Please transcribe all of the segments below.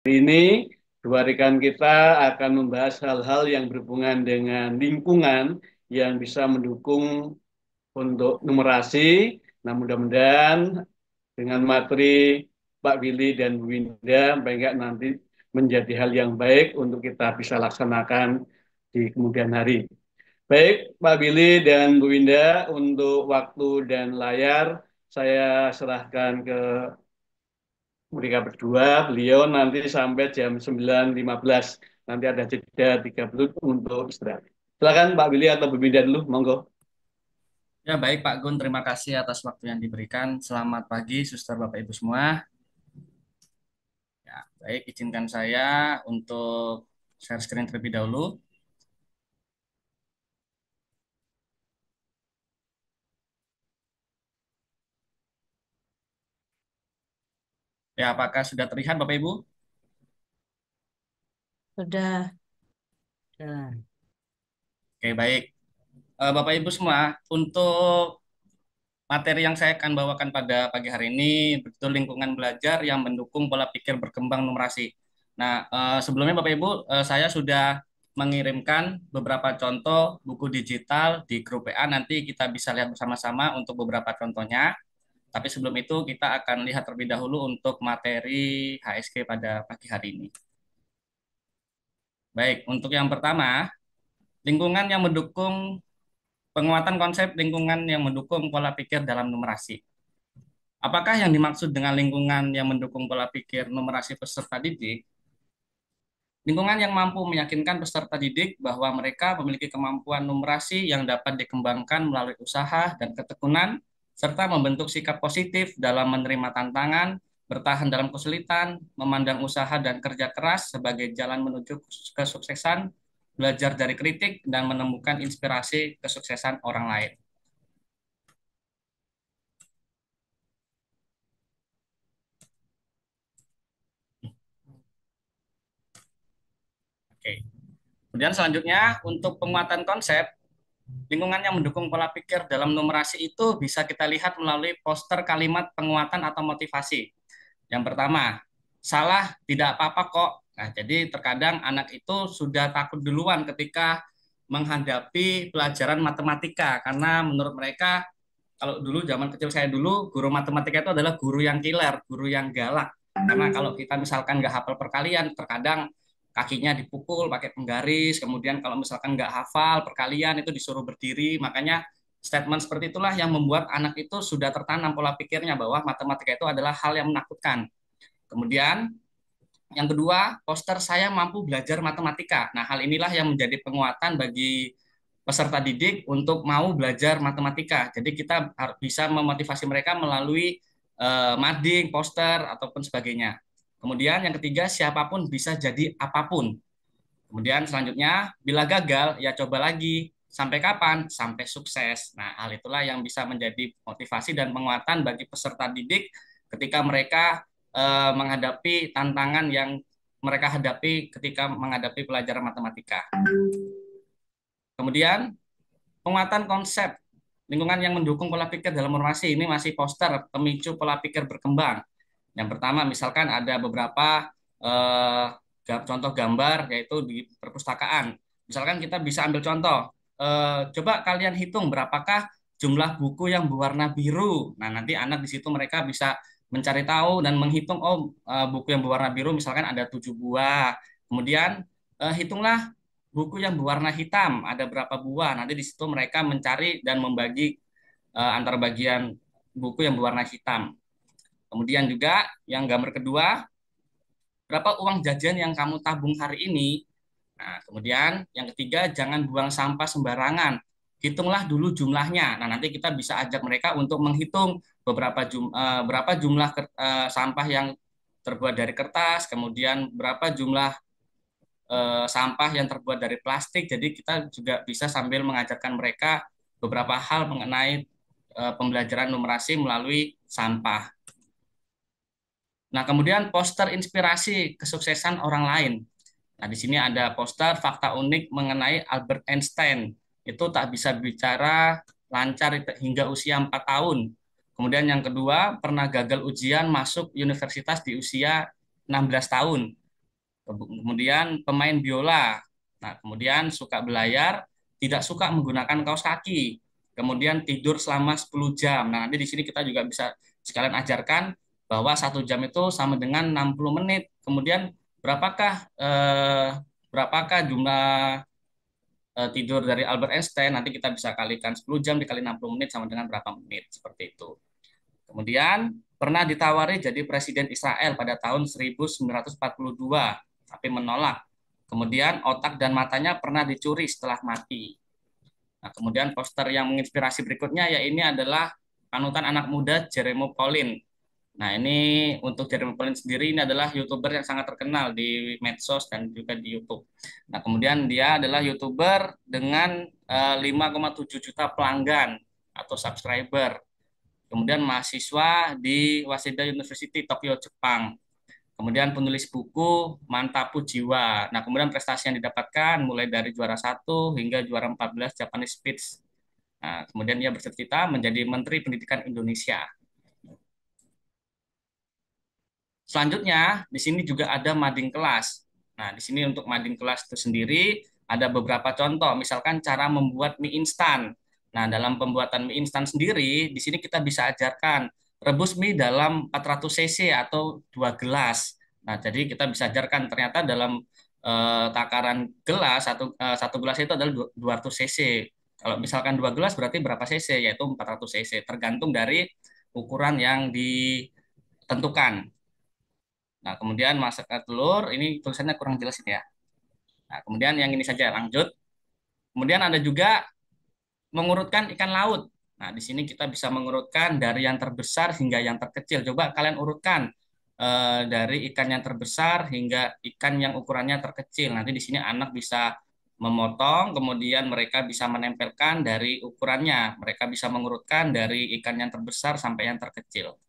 Ini dua rekan kita akan membahas hal-hal yang berhubungan dengan lingkungan yang bisa mendukung untuk numerasi. Nah, mudah-mudahan dengan materi Pak Willy dan Bu Winda, mereka nanti menjadi hal yang baik untuk kita bisa laksanakan di kemudian hari. Baik, Pak Willy dan Bu Winda, untuk waktu dan layar saya serahkan ke mereka berdua. Beliau nanti sampai jam 9.15. Nanti ada jeda 30 untuk istirahat. Silakan Pak Willy atau Bu Winda dulu, monggo. Ya, baik Pak Gun, terima kasih atas waktu yang diberikan. Selamat pagi, suster Bapak Ibu semua. Ya, baik, izinkan saya untuk share screen terlebih dahulu. Ya, apakah sudah terlihat Bapak Ibu? Sudah. Sudah. Oke, baik. Bapak Ibu semua, untuk materi yang saya akan bawakan pada pagi hari ini betul lingkungan belajar yang mendukung pola pikir berkembang numerasi. Nah, sebelumnya Bapak Ibu, saya sudah mengirimkan beberapa contoh buku digital di grup WA. Nanti kita bisa lihat bersama-sama untuk beberapa contohnya. Tapi sebelum itu kita akan lihat terlebih dahulu untuk materi HSG pada pagi hari ini. Baik, untuk yang pertama, lingkungan yang mendukung penguatan konsep lingkungan yang mendukung pola pikir dalam numerasi. Apakah yang dimaksud dengan lingkungan yang mendukung pola pikir numerasi peserta didik? Lingkungan yang mampu meyakinkan peserta didik bahwa mereka memiliki kemampuan numerasi yang dapat dikembangkan melalui usaha dan ketekunan, serta membentuk sikap positif dalam menerima tantangan, bertahan dalam kesulitan, memandang usaha dan kerja keras sebagai jalan menuju kesuksesan, belajar dari kritik, dan menemukan inspirasi kesuksesan orang lain. Oke. Kemudian selanjutnya, untuk penguatan konsep, lingkungan yang mendukung pola pikir dalam numerasi itu bisa kita lihat melalui poster kalimat penguatan atau motivasi. Yang pertama, salah tidak apa-apa kok. Nah, jadi terkadang anak itu sudah takut duluan ketika menghadapi pelajaran matematika karena menurut mereka kalau dulu zaman kecil saya dulu guru matematika itu adalah guru yang killer, guru yang galak. Karena kalau kita misalkan nggak hafal perkalian, terkadang kakinya dipukul pakai penggaris, kemudian kalau misalkan nggak hafal perkalian itu disuruh berdiri, makanya statement seperti itulah yang membuat anak itu sudah tertanam pola pikirnya bahwa matematika itu adalah hal yang menakutkan. Kemudian yang kedua, poster saya mampu belajar matematika. Nah, hal inilah yang menjadi penguatan bagi peserta didik untuk mau belajar matematika. Jadi kita harus bisa memotivasi mereka melalui mading, poster, ataupun sebagainya. Kemudian yang ketiga, siapapun bisa jadi apapun. Kemudian selanjutnya, bila gagal, ya coba lagi. Sampai kapan? Sampai sukses. Nah, hal itulah yang bisa menjadi motivasi dan penguatan bagi peserta didik ketika mereka menghadapi tantangan yang mereka hadapi ketika menghadapi pelajaran matematika. Kemudian, penguatan konsep lingkungan yang mendukung pola pikir dalam formasi ini masih poster pemicu pola pikir berkembang. Yang pertama, misalkan ada beberapa eh, contoh gambar yaitu di perpustakaan. Misalkan kita bisa ambil contoh, coba kalian hitung berapakah jumlah buku yang berwarna biru. Nah, nanti anak di situ mereka bisa mencari tahu dan menghitung, oh buku yang berwarna biru misalkan ada 7 buah. Kemudian hitunglah buku yang berwarna hitam ada berapa buah. Nanti di situ mereka mencari dan membagi antar bagian buku yang berwarna hitam. Kemudian juga yang gambar kedua, berapa uang jajan yang kamu tabung hari ini? Nah, kemudian yang ketiga, jangan buang sampah sembarangan. Hitunglah dulu jumlahnya. Nah, nanti kita bisa ajak mereka untuk menghitung berapa jumlah sampah yang terbuat dari kertas, kemudian berapa jumlah sampah yang terbuat dari plastik. Jadi kita juga bisa sambil mengajarkan mereka beberapa hal mengenai pembelajaran numerasi melalui sampah. Nah, kemudian poster inspirasi kesuksesan orang lain. Nah, di sini ada poster fakta unik mengenai Albert Einstein. Itu tak bisa bicara lancar hingga usia 4 tahun. Kemudian yang kedua, pernah gagal ujian masuk universitas di usia 16 tahun. Kemudian pemain biola. Nah, kemudian suka belayar, tidak suka menggunakan kaos kaki. Kemudian tidur selama 10 jam. Nah, nanti di sini kita juga bisa sekalian ajarkan bahwa 1 jam itu sama dengan 60 menit. Kemudian berapakah berapakah jumlah tidur dari Albert Einstein? Nanti kita bisa kalikan 10 jam dikali 60 menit sama dengan berapa menit, seperti itu. Kemudian pernah ditawari jadi presiden Israel pada tahun 1942, tapi menolak. Kemudian otak dan matanya pernah dicuri setelah mati. Nah, kemudian poster yang menginspirasi berikutnya ya ini adalah panutan anak muda Jeremy Pauline. Nah, ini untuk Jeremy Pauline sendiri ini adalah YouTuber yang sangat terkenal di medsos dan juga di YouTube. Nah, kemudian dia adalah YouTuber dengan 5,7 juta pelanggan atau subscriber. Kemudian mahasiswa di Waseda University Tokyo, Jepang. Kemudian penulis buku Mantapu Jiwa. Nah, kemudian prestasi yang didapatkan mulai dari juara 1 hingga juara 14 Japanese Speech. Nah, kemudian ia bercita-cita menjadi Menteri Pendidikan Indonesia. Selanjutnya, di sini juga ada mading kelas. Nah, di sini untuk mading kelas itu sendiri ada beberapa contoh, misalkan cara membuat mie instan. Nah, dalam pembuatan mie instan sendiri, di sini kita bisa ajarkan rebus mie dalam 400 cc atau 2 gelas. Nah, jadi kita bisa ajarkan ternyata dalam takaran gelas, satu gelas itu adalah 200 cc. Kalau misalkan 2 gelas berarti berapa cc? Yaitu 400 cc, tergantung dari ukuran yang ditentukan. Nah, kemudian masak telur, ini tulisannya kurang jelas ini ya. Nah, kemudian yang ini saja lanjut. Kemudian ada juga mengurutkan ikan laut. Nah, di sini kita bisa mengurutkan dari yang terbesar hingga yang terkecil. Coba kalian urutkan dari ikan yang terbesar hingga ikan yang ukurannya terkecil. Nanti di sini anak bisa memotong, kemudian mereka bisa menempelkan dari ukurannya. Mereka bisa mengurutkan dari ikan yang terbesar sampai yang terkecil.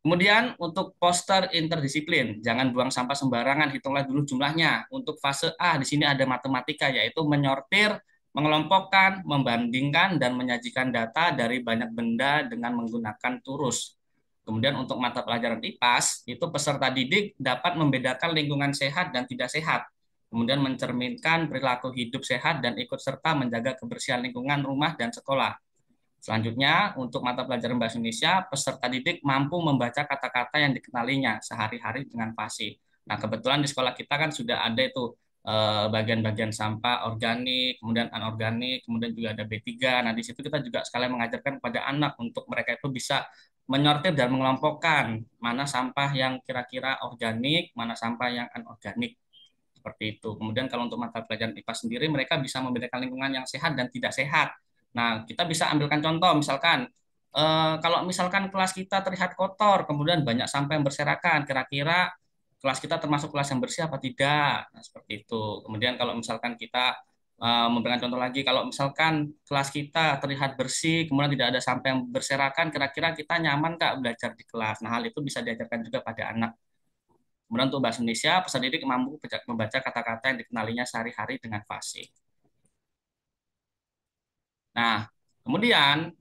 Kemudian untuk poster interdisiplin, jangan buang sampah sembarangan, hitunglah dulu jumlahnya. Untuk fase A di sini ada matematika, yaitu menyortir, mengelompokkan, membandingkan, dan menyajikan data dari banyak benda dengan menggunakan turus. Kemudian untuk mata pelajaran IPAS, itu peserta didik dapat membedakan lingkungan sehat dan tidak sehat. Kemudian mencerminkan perilaku hidup sehat dan ikut serta menjaga kebersihan lingkungan rumah dan sekolah. Selanjutnya, untuk mata pelajaran Bahasa Indonesia, peserta didik mampu membaca kata-kata yang dikenalinya sehari-hari dengan fasih. Nah, kebetulan di sekolah kita kan sudah ada itu bagian-bagian sampah organik, kemudian anorganik, kemudian juga ada B3. Nah, di situ kita juga sekalian mengajarkan kepada anak untuk mereka itu bisa menyortir dan mengelompokkan mana sampah yang kira-kira organik, mana sampah yang anorganik. Seperti itu. Kemudian kalau untuk mata pelajaran IPA sendiri, mereka bisa membedakan lingkungan yang sehat dan tidak sehat. Nah, kita bisa ambilkan contoh, misalkan kalau misalkan kelas kita terlihat kotor, kemudian banyak sampah yang berserakan, kira-kira kelas kita termasuk kelas yang bersih apa tidak? Nah, seperti itu. Kemudian kalau misalkan kita memberikan contoh lagi, kalau misalkan kelas kita terlihat bersih, kemudian tidak ada sampah yang berserakan, kira-kira kita nyaman nggak belajar di kelas? Nah, hal itu bisa diajarkan juga pada anak. Kemudian untuk bahasa Indonesia, peserta didik mampu membaca kata-kata yang dikenalinya sehari-hari dengan fasih. Nah, kemudian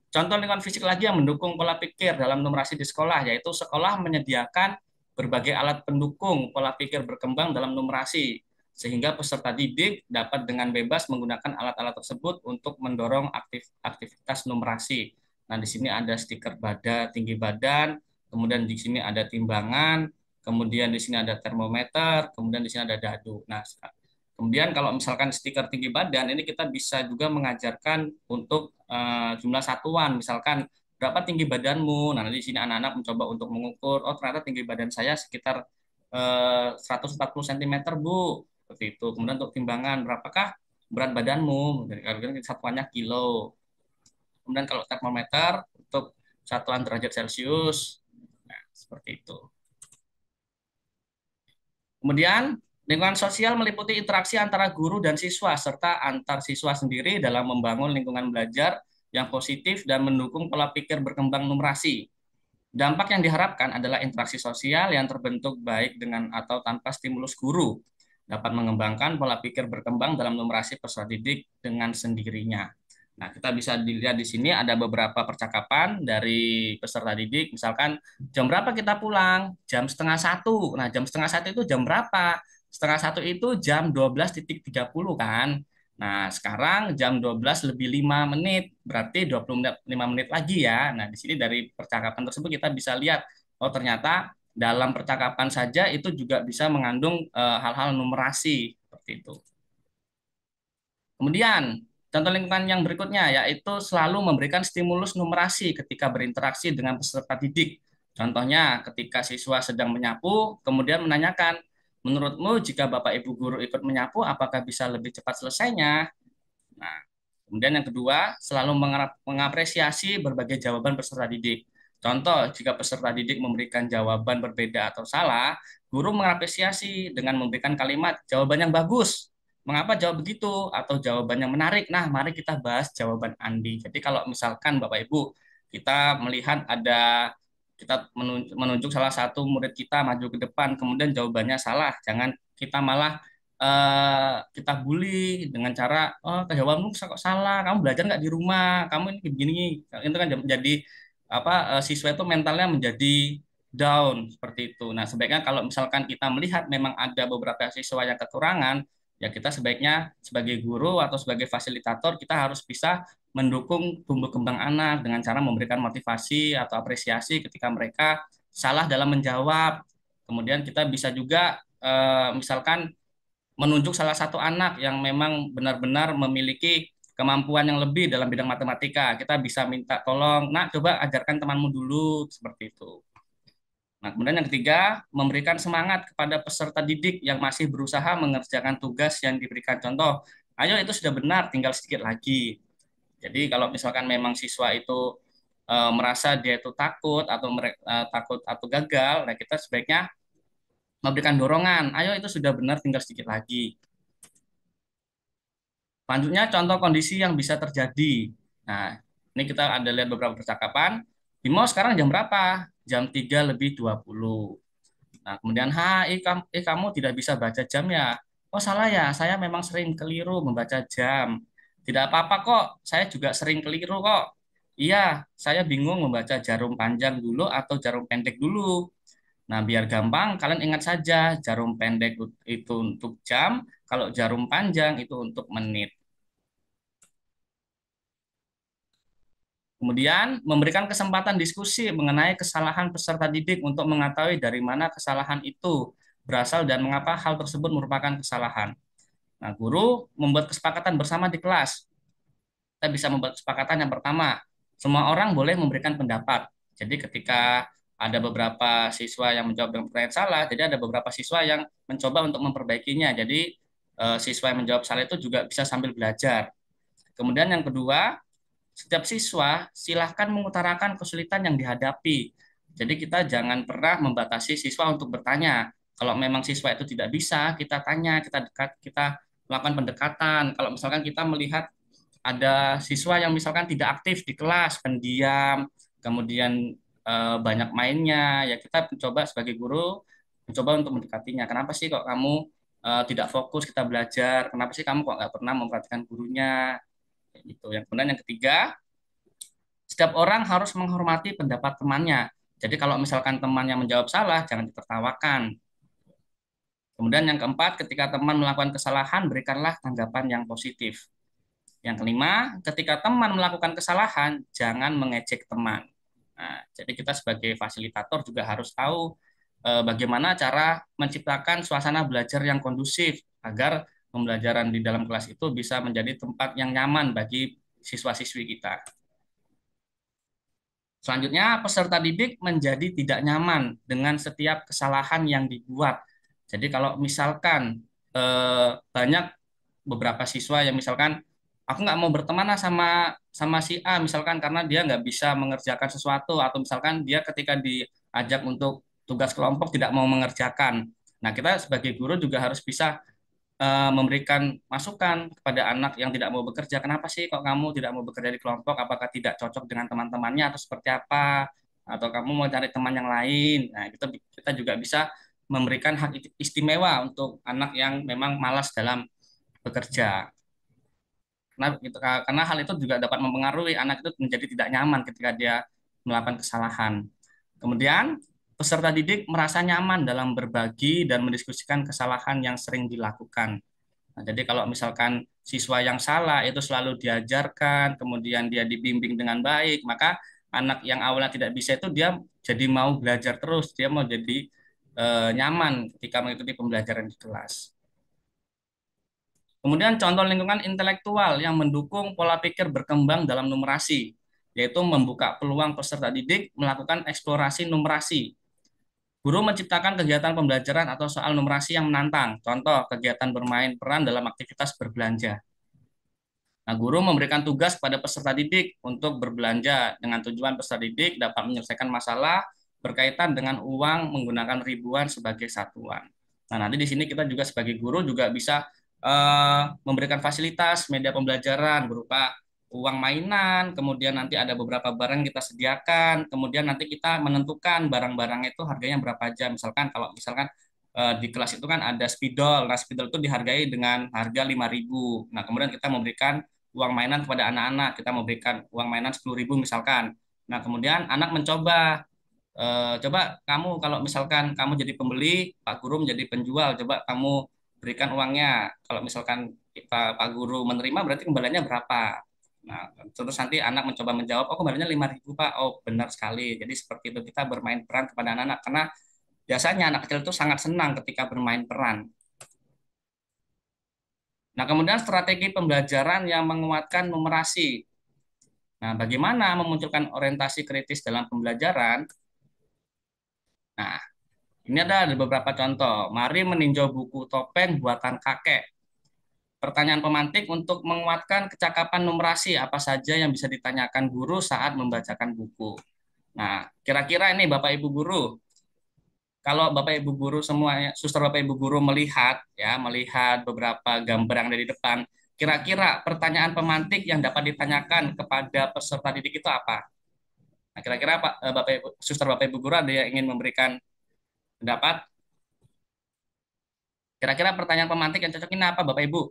contoh lingkungan fisik lagi yang mendukung pola pikir dalam numerasi di sekolah, yaitu sekolah menyediakan berbagai alat pendukung pola pikir berkembang dalam numerasi, sehingga peserta didik dapat dengan bebas menggunakan alat-alat tersebut untuk mendorong aktivitas numerasi. Nah, di sini ada stiker tinggi badan, kemudian di sini ada timbangan, kemudian di sini ada termometer, kemudian di sini ada dadu. Nah, kemudian kalau misalkan stiker tinggi badan, ini kita bisa juga mengajarkan untuk jumlah satuan, misalkan berapa tinggi badanmu. Nah, nanti di sini anak-anak mencoba untuk mengukur, oh ternyata tinggi badan saya sekitar 140 cm, Bu. Seperti itu. Kemudian untuk timbangan, berapakah berat badanmu? Jadi kalau satuannya kilo. Kemudian kalau termometer untuk satuan derajat Celcius, nah, seperti itu. Kemudian lingkungan sosial meliputi interaksi antara guru dan siswa, serta antar siswa sendiri dalam membangun lingkungan belajar yang positif dan mendukung pola pikir berkembang numerasi. Dampak yang diharapkan adalah interaksi sosial yang terbentuk baik dengan atau tanpa stimulus guru, dapat mengembangkan pola pikir berkembang dalam numerasi peserta didik dengan sendirinya. Nah, kita bisa dilihat di sini ada beberapa percakapan dari peserta didik. Misalkan, jam berapa kita pulang? Jam setengah satu. Nah, jam setengah satu itu jam berapa? Setengah satu itu jam 12.30 kan? Nah, sekarang jam 12 lebih 5 menit. Berarti 25 menit lagi ya. Nah, di sini dari percakapan tersebut kita bisa lihat, oh ternyata dalam percakapan saja itu juga bisa mengandung hal-hal numerasi. Seperti itu. Kemudian, contoh lingkungan yang berikutnya yaitu selalu memberikan stimulus numerasi ketika berinteraksi dengan peserta didik. Contohnya, ketika siswa sedang menyapu, kemudian menanyakan, menurutmu jika Bapak Ibu guru ikut menyapu, apakah bisa lebih cepat selesainya? Nah, kemudian yang kedua, selalu mengapresiasi berbagai jawaban peserta didik. Contoh, jika peserta didik memberikan jawaban berbeda atau salah, guru mengapresiasi dengan memberikan kalimat jawaban yang bagus. Mengapa jawab begitu? Atau jawaban yang menarik. Nah, mari kita bahas jawaban Andi. Jadi kalau misalkan Bapak Ibu, kita melihat ada kita menunjuk salah satu murid kita maju ke depan, kemudian jawabannya salah. Jangan kita malah kita bully dengan cara, oh jawabanmu kok salah, kamu belajar nggak di rumah, kamu ini begini. Itu kan menjadi apa, siswa itu mentalnya menjadi down seperti itu. Nah, sebaiknya kalau misalkan kita melihat memang ada beberapa siswa yang kekurangan, ya kita sebaiknya sebagai guru atau sebagai fasilitator kita harus bisa mendukung tumbuh kembang anak dengan cara memberikan motivasi atau apresiasi ketika mereka salah dalam menjawab. Kemudian kita bisa juga misalkan menunjuk salah satu anak yang memang benar-benar memiliki kemampuan yang lebih dalam bidang matematika. Kita bisa minta tolong, nak coba ajarkan temanmu dulu, seperti itu. Nah, kemudian yang ketiga, memberikan semangat kepada peserta didik yang masih berusaha mengerjakan tugas yang diberikan. Contoh, ayo itu sudah benar, tinggal sedikit lagi. Jadi kalau misalkan memang siswa itu merasa dia itu takut atau takut atau gagal, nah kita sebaiknya memberikan dorongan. Ayo itu sudah benar, tinggal sedikit lagi. Selanjutnya contoh kondisi yang bisa terjadi. Nah, ini kita ada lihat beberapa percakapan. Bimo sekarang jam berapa? Jam 3:20. Nah, kemudian, kamu tidak bisa baca jam ya? Oh, salah ya, saya memang sering keliru membaca jam. Tidak apa-apa kok, saya juga sering keliru kok. Iya, saya bingung membaca jarum panjang dulu atau jarum pendek dulu. Nah, biar gampang, kalian ingat saja, jarum pendek itu untuk jam, kalau jarum panjang itu untuk menit. Kemudian, memberikan kesempatan diskusi mengenai kesalahan peserta didik untuk mengetahui dari mana kesalahan itu berasal dan mengapa hal tersebut merupakan kesalahan. Nah, guru membuat kesepakatan bersama di kelas. Kita bisa membuat kesepakatan yang pertama, semua orang boleh memberikan pendapat. Jadi ketika ada beberapa siswa yang menjawab dengan pertanyaan salah, jadi ada beberapa siswa yang mencoba untuk memperbaikinya. Jadi siswa yang menjawab salah itu juga bisa sambil belajar. Kemudian yang kedua, setiap siswa silahkan mengutarakan kesulitan yang dihadapi. Jadi kita jangan pernah membatasi siswa untuk bertanya. Kalau memang siswa itu tidak bisa, kita tanya, kita melakukan pendekatan. Kalau misalkan kita melihat ada siswa yang misalkan tidak aktif di kelas, pendiam, kemudian banyak mainnya, ya kita mencoba sebagai guru mencoba untuk mendekatinya. Kenapa sih kok kamu tidak fokus kita belajar? Kenapa sih kamu kok nggak pernah memperhatikan gurunya? Gitu. Yang kemudian yang ketiga, setiap orang harus menghormati pendapat temannya. Jadi kalau misalkan temannya menjawab salah, jangan ditertawakan. Kemudian yang keempat, ketika teman melakukan kesalahan, berikanlah tanggapan yang positif. Yang kelima, ketika teman melakukan kesalahan, jangan mengejek teman. Nah, jadi kita sebagai fasilitator juga harus tahu bagaimana cara menciptakan suasana belajar yang kondusif agar pembelajaran di dalam kelas itu bisa menjadi tempat yang nyaman bagi siswa-siswi kita. Selanjutnya, peserta didik menjadi tidak nyaman dengan setiap kesalahan yang dibuat. Jadi kalau misalkan banyak beberapa siswa yang misalkan aku nggak mau berteman lah sama sama si A misalkan karena dia nggak bisa mengerjakan sesuatu atau misalkan dia ketika diajak untuk tugas kelompok tidak mau mengerjakan. Nah, kita sebagai guru juga harus bisa memberikan masukan kepada anak yang tidak mau bekerja. Kenapa sih kok kamu tidak mau bekerja di kelompok? Apakah tidak cocok dengan teman-temannya atau seperti apa? Atau kamu mau cari teman yang lain? Nah, kita juga bisa memberikan hak istimewa untuk anak yang memang malas dalam bekerja. Karena hal itu juga dapat mempengaruhi anak itu menjadi tidak nyaman ketika dia melakukan kesalahan. Kemudian peserta didik merasa nyaman dalam berbagi dan mendiskusikan kesalahan yang sering dilakukan. Nah, jadi kalau misalkan siswa yang salah itu selalu diajarkan, kemudian dia dibimbing dengan baik, maka anak yang awalnya tidak bisa itu dia jadi mau belajar terus, dia mau jadi nyaman ketika mengikuti pembelajaran di kelas. Kemudian contoh lingkungan intelektual yang mendukung pola pikir berkembang dalam numerasi, yaitu membuka peluang peserta didik melakukan eksplorasi numerasi. Guru menciptakan kegiatan pembelajaran atau soal numerasi yang menantang, contoh kegiatan bermain peran dalam aktivitas berbelanja. Nah, guru memberikan tugas pada peserta didik untuk berbelanja dengan tujuan peserta didik dapat menyelesaikan masalah berkaitan dengan uang menggunakan ribuan sebagai satuan. Nah, nanti di sini kita juga sebagai guru juga bisa memberikan fasilitas media pembelajaran berupa uang mainan, kemudian nanti ada beberapa barang yang kita sediakan, kemudian nanti kita menentukan barang-barang itu harganya berapa aja. Misalkan kalau misalkan di kelas itu kan ada spidol. Nah, spidol itu dihargai dengan harga 5.000. Nah, kemudian kita memberikan uang mainan kepada anak-anak, kita memberikan uang mainan 10.000 misalkan. Nah, kemudian anak mencoba, coba kamu kalau misalkan kamu jadi pembeli, Pak Guru menjadi penjual, coba kamu berikan uangnya. Kalau misalkan Pak Guru menerima, berarti kembaliannya berapa? Nah, terus nanti anak mencoba menjawab, oh kembalinya 5.000 Pak, oh benar sekali. Jadi seperti itu kita bermain peran kepada anak-anak, karena biasanya anak kecil itu sangat senang ketika bermain peran. Nah, kemudian strategi pembelajaran yang menguatkan numerasi. Nah, bagaimana memunculkan orientasi kritis dalam pembelajaran? Nah, ini ada beberapa contoh. Mari meninjau buku topeng buatan kakek. Pertanyaan pemantik untuk menguatkan kecakapan numerasi apa saja yang bisa ditanyakan guru saat membacakan buku. Nah, kira-kira ini Bapak Ibu guru, kalau Bapak Ibu guru semuanya, suster Bapak Ibu guru melihat ya, melihat beberapa gambar yang ada di depan, kira-kira pertanyaan pemantik yang dapat ditanyakan kepada peserta didik itu apa? Nah, kira-kira Pak Bapak Ibu, suster Bapak Ibu guru ada yang ingin memberikan pendapat? Kira-kira pertanyaan pemantik yang cocok ini apa Bapak Ibu?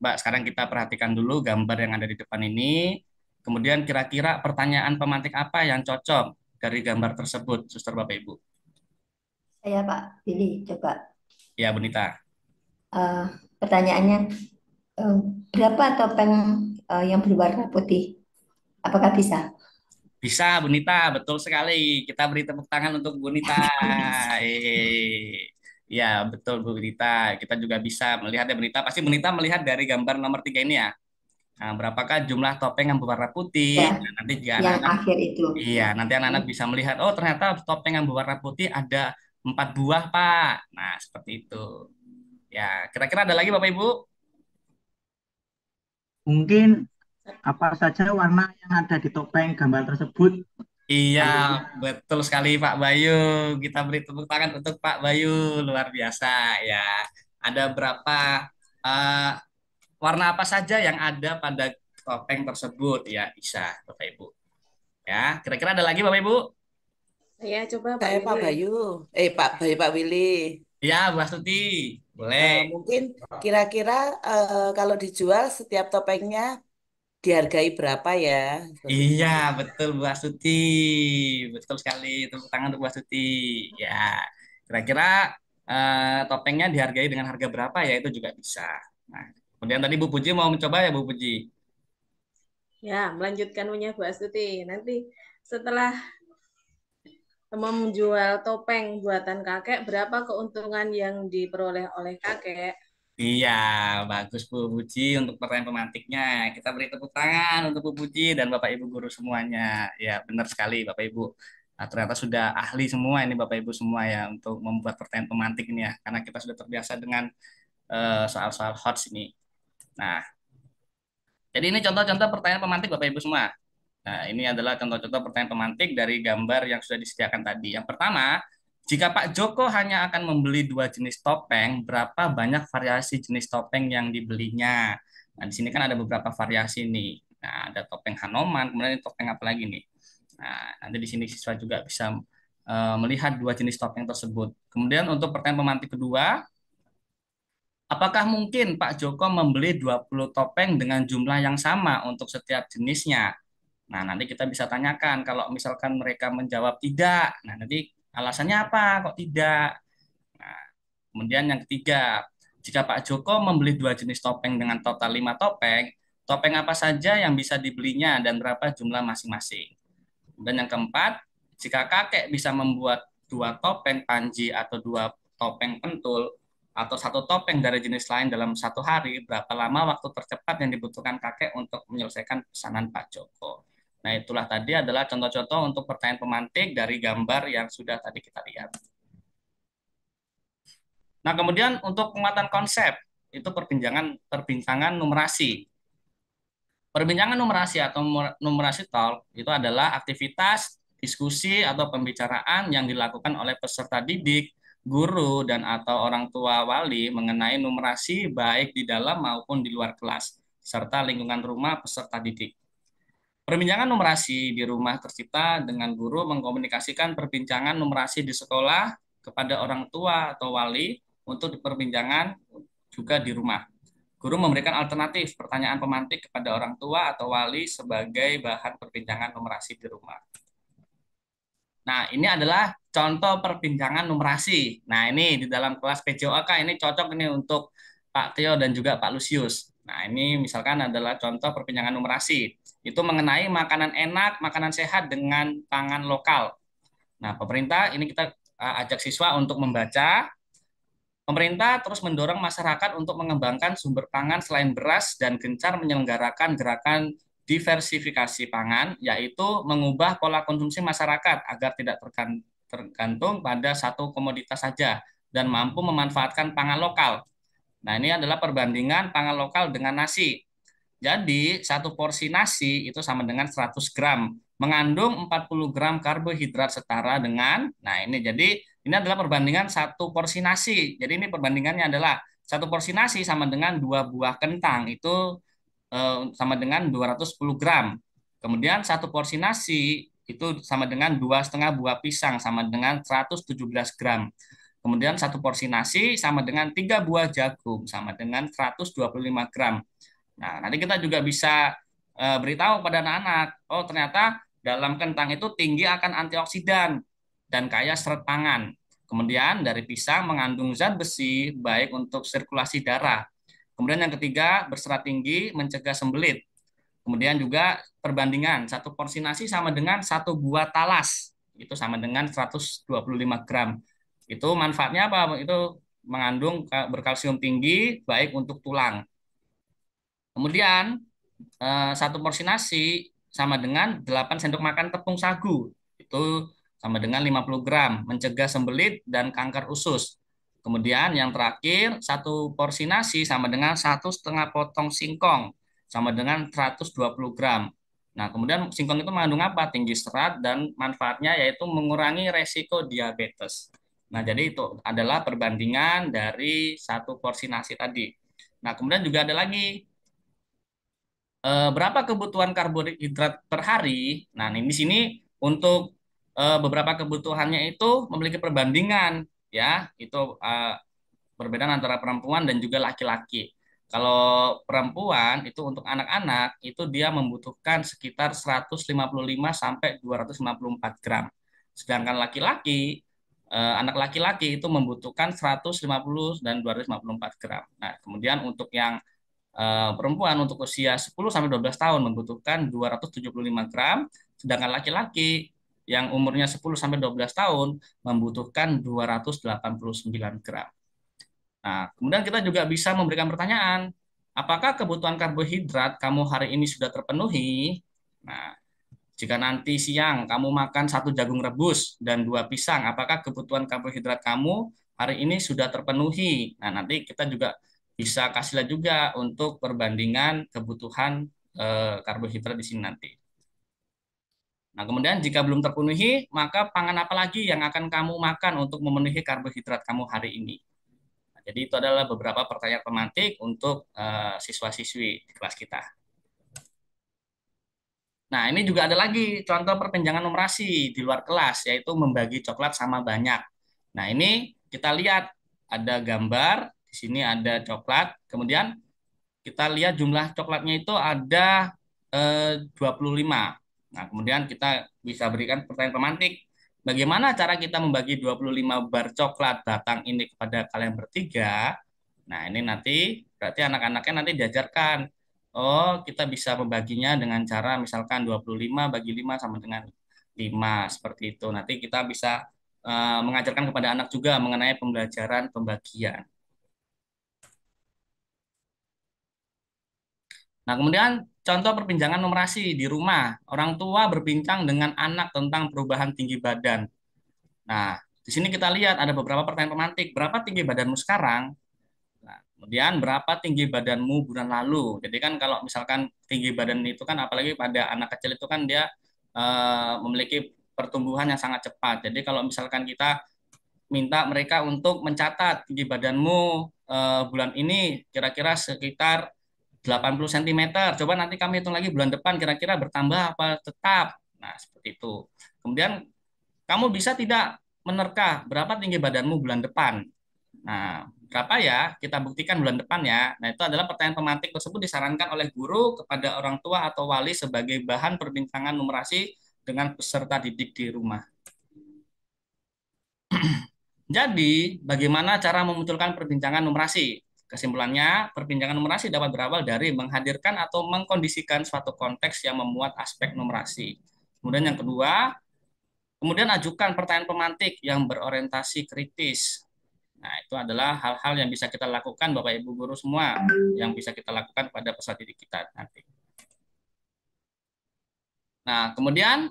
Mbak, sekarang kita perhatikan dulu gambar yang ada di depan ini. Kemudian kira-kira pertanyaan pemantik apa yang cocok dari gambar tersebut, suster Bapak Ibu? Saya Pak Billy, coba Ya, Bunita. eh, pertanyaannya, eh, berapa topeng yang berwarna putih? Apakah bisa? Bisa, Bunita, betul sekali. Kita beri tepuk tangan untuk Bunita. Ya, betul Bu Bunita. Kita juga bisa melihat ya Bunita. Pasti Bunita melihat dari gambar nomor 3 ini ya. Nah, berapakah jumlah topeng yang berwarna putih? Ya, Nah, nanti jika yang anak-anak, akhir itu. iya, nanti anak-anak bisa melihat, oh ternyata topeng yang berwarna putih ada 4 buah, Pak. Nah, seperti itu. Ya, kira-kira ada lagi Bapak Ibu? Mungkin apa saja warna yang ada di topeng gambar tersebut? Iya, Selanjutnya, betul sekali Pak Bayu. Kita beri tepuk tangan untuk Pak Bayu, luar biasa ya. Ada berapa eh, warna apa saja yang ada pada topeng tersebut ya, Isa, Bapak Ibu. Ya, kira-kira ada lagi Bapak Ibu? Saya coba Pak Saya Pak Willy. Bayu, Pak Bayu, Pak Willy. Ya, Bu Astuti, boleh. Mungkin kira-kira kalau dijual setiap topengnya dihargai berapa ya? Seperti Iya, itu. betul Bu Astuti. Betul sekali. Tepuk tangan untuk Bu Astuti. Ya, kira-kira topengnya dihargai dengan harga berapa ya itu juga bisa. Nah, kemudian tadi Bu Puji mau mencoba ya Bu Puji. Ya, melanjutkan punya Bu Astuti. Nanti setelah menjual topeng buatan kakek, berapa keuntungan yang diperoleh oleh kakek? Iya, bagus Bu Puji untuk pertanyaan pemantiknya. Kita beri tepuk tangan untuk Bu Puji dan Bapak Ibu guru semuanya. Ya, benar sekali Bapak Ibu. Nah, ternyata sudah ahli semua ini Bapak Ibu semua ya untuk membuat pertanyaan pemantik ini ya. Karena kita sudah terbiasa dengan soal-soal HOTS ini. Nah, jadi ini contoh-contoh pertanyaan pemantik Bapak Ibu semua. Nah, ini adalah contoh-contoh pertanyaan pemantik dari gambar yang sudah disediakan tadi. Yang pertama, jika Pak Joko hanya akan membeli 2 jenis topeng, berapa banyak variasi jenis topeng yang dibelinya? Nah, di sini kan ada beberapa variasi nih. Nah, ada topeng Hanoman, kemudian topeng apa lagi nih? Nah, nanti di sini siswa juga bisa melihat dua jenis topeng tersebut. Kemudian untuk pertanyaan pemantik kedua, apakah mungkin Pak Joko membeli 20 topeng dengan jumlah yang sama untuk setiap jenisnya? Nah, nanti kita bisa tanyakan kalau misalkan mereka menjawab tidak. Nah, nanti alasannya apa kok tidak? Nah, kemudian yang ketiga, jika Pak Joko membeli dua jenis topeng dengan total 5 topeng, topeng apa saja yang bisa dibelinya dan berapa jumlah masing-masing? Dan yang keempat, jika kakek bisa membuat dua topeng panji atau dua topeng pentul atau satu topeng dari jenis lain dalam satu hari, berapa lama waktu tercepat yang dibutuhkan kakek untuk menyelesaikan pesanan Pak Joko? Nah, itulah tadi adalah contoh-contoh untuk pertanyaan pemantik dari gambar yang sudah tadi kita lihat. Nah, kemudian untuk penguatan konsep, itu perbincangan numerasi. Perbincangan numerasi atau numerasi talk itu adalah aktivitas, diskusi, atau pembicaraan yang dilakukan oleh peserta didik, guru, dan atau orang tua wali mengenai numerasi baik di dalam maupun di luar kelas, serta lingkungan rumah peserta didik. Perbincangan numerasi di rumah tercipta dengan guru mengkomunikasikan perbincangan numerasi di sekolah kepada orang tua atau wali untuk perbincangan juga di rumah. Guru memberikan alternatif pertanyaan pemantik kepada orang tua atau wali sebagai bahan perbincangan numerasi di rumah. Nah, ini adalah contoh perbincangan numerasi. Nah, ini di dalam kelas PJOK ini cocok ini untuk Pak Tio dan juga Pak Lusius. Nah, ini misalkan adalah contoh perbincangan numerasi. Itu mengenai makanan enak, makanan sehat dengan pangan lokal. Nah, pemerintah ini kita ajak siswa untuk membaca. Pemerintah terus mendorong masyarakat untuk mengembangkan sumber pangan selain beras dan gencar menyelenggarakan gerakan diversifikasi pangan, yaitu mengubah pola konsumsi masyarakat agar tidak tergantung pada satu komoditas saja dan mampu memanfaatkan pangan lokal. Nah, ini adalah perbandingan pangan lokal dengan nasi. Jadi, satu porsi nasi itu sama dengan 100 gram, mengandung 40 gram karbohidrat setara dengan, nah ini jadi ini adalah perbandingan satu porsi nasi. Jadi ini perbandingannya adalah satu porsi nasi sama dengan 2 buah kentang, itu sama dengan 210 gram. Kemudian satu porsi nasi itu sama dengan 2,5 buah pisang sama dengan 117 gram. Kemudian satu porsi nasi sama dengan 3 buah jagung sama dengan 125 gram. Nah, nanti kita juga bisa beritahu pada anak-anak, oh ternyata dalam kentang itu tinggi akan antioksidan dan kaya serat pangan. Kemudian dari pisang mengandung zat besi baik untuk sirkulasi darah. Kemudian yang ketiga, berserat tinggi mencegah sembelit. Kemudian juga perbandingan, satu porsi nasi sama dengan 1 buah talas. Itu sama dengan 125 gram. Itu manfaatnya apa? Itu mengandung berkalsium tinggi baik untuk tulang. Kemudian satu porsi nasi sama dengan 8 sendok makan tepung sagu. Itu sama dengan 50 gram, mencegah sembelit dan kanker usus. Kemudian yang terakhir, satu porsi nasi sama dengan 1,5 potong singkong, sama dengan 120 gram. Nah, kemudian singkong itu mengandung apa? Tinggi serat dan manfaatnya yaitu mengurangi resiko diabetes. Nah, jadi itu adalah perbandingan dari satu porsi nasi tadi. Nah, kemudian juga ada lagi berapa kebutuhan karbohidrat per hari. Nah, di sini untuk beberapa kebutuhannya itu memiliki perbandingan, ya, itu perbedaan antara perempuan dan juga laki-laki. Kalau perempuan itu untuk anak-anak itu dia membutuhkan sekitar 155 sampai 254 gram. Sedangkan laki-laki anak laki-laki itu membutuhkan 150 dan 254 gram. Nah, kemudian untuk yang perempuan untuk usia 10 sampai 12 tahun membutuhkan 275 gram, sedangkan laki-laki yang umurnya 10 sampai 12 tahun membutuhkan 289 gram. Nah, kemudian kita juga bisa memberikan pertanyaan, apakah kebutuhan karbohidrat kamu hari ini sudah terpenuhi? Nah, jika nanti siang kamu makan 1 jagung rebus dan 2 pisang, apakah kebutuhan karbohidrat kamu hari ini sudah terpenuhi? Nah, nanti kita juga bisa kasih lihat juga untuk perbandingan kebutuhan karbohidrat di sini nanti. Nah, kemudian jika belum terpenuhi, maka pangan apa lagi yang akan kamu makan untuk memenuhi karbohidrat kamu hari ini? Nah, jadi itu adalah beberapa pertanyaan pemantik untuk siswa-siswi di kelas kita. Nah, ini juga ada lagi contoh perpanjangan numerasi di luar kelas, yaitu membagi coklat sama banyak. Nah, ini kita lihat ada gambar, di sini ada coklat, kemudian kita lihat jumlah coklatnya itu ada 25. Nah, kemudian kita bisa berikan pertanyaan pemantik. Bagaimana cara kita membagi 25 bar coklat batang ini kepada kalian bertiga? Nah, ini nanti berarti anak-anaknya nanti diajarkan. Oh, kita bisa membaginya dengan cara misalkan 25 bagi 5 sama dengan 5 seperti itu. Nanti kita bisa mengajarkan kepada anak juga mengenai pembelajaran pembagian. Nah, kemudian contoh perpinjangan numerasi di rumah. Orang tua berbincang dengan anak tentang perubahan tinggi badan. Nah, di sini kita lihat ada beberapa pertanyaan pemantik. Berapa tinggi badanmu sekarang? Nah, kemudian berapa tinggi badanmu bulan lalu? Jadi kan kalau misalkan tinggi badan itu kan apalagi pada anak kecil itu kan dia memiliki pertumbuhan yang sangat cepat. Jadi kalau misalkan kita minta mereka untuk mencatat tinggi badanmu bulan ini kira-kira sekitar 80 cm. Coba nanti kami hitung lagi bulan depan kira-kira bertambah apa tetap. Nah, seperti itu. Kemudian kamu bisa tidak menerka berapa tinggi badanmu bulan depan. Nah, berapa ya? Kita buktikan bulan depan ya. Nah, itu adalah pertanyaan pemantik tersebut disarankan oleh guru kepada orang tua atau wali sebagai bahan perbincangan numerasi dengan peserta didik di rumah. Jadi, bagaimana cara memunculkan perbincangan numerasi? Kesimpulannya, perbincangan numerasi dapat berawal dari menghadirkan atau mengkondisikan suatu konteks yang memuat aspek numerasi. Kemudian yang kedua, kemudian ajukan pertanyaan pemantik yang berorientasi kritis. Nah, itu adalah hal-hal yang bisa kita lakukan Bapak Ibu guru semua, yang bisa kita lakukan pada peserta didik kita nanti. Nah, kemudian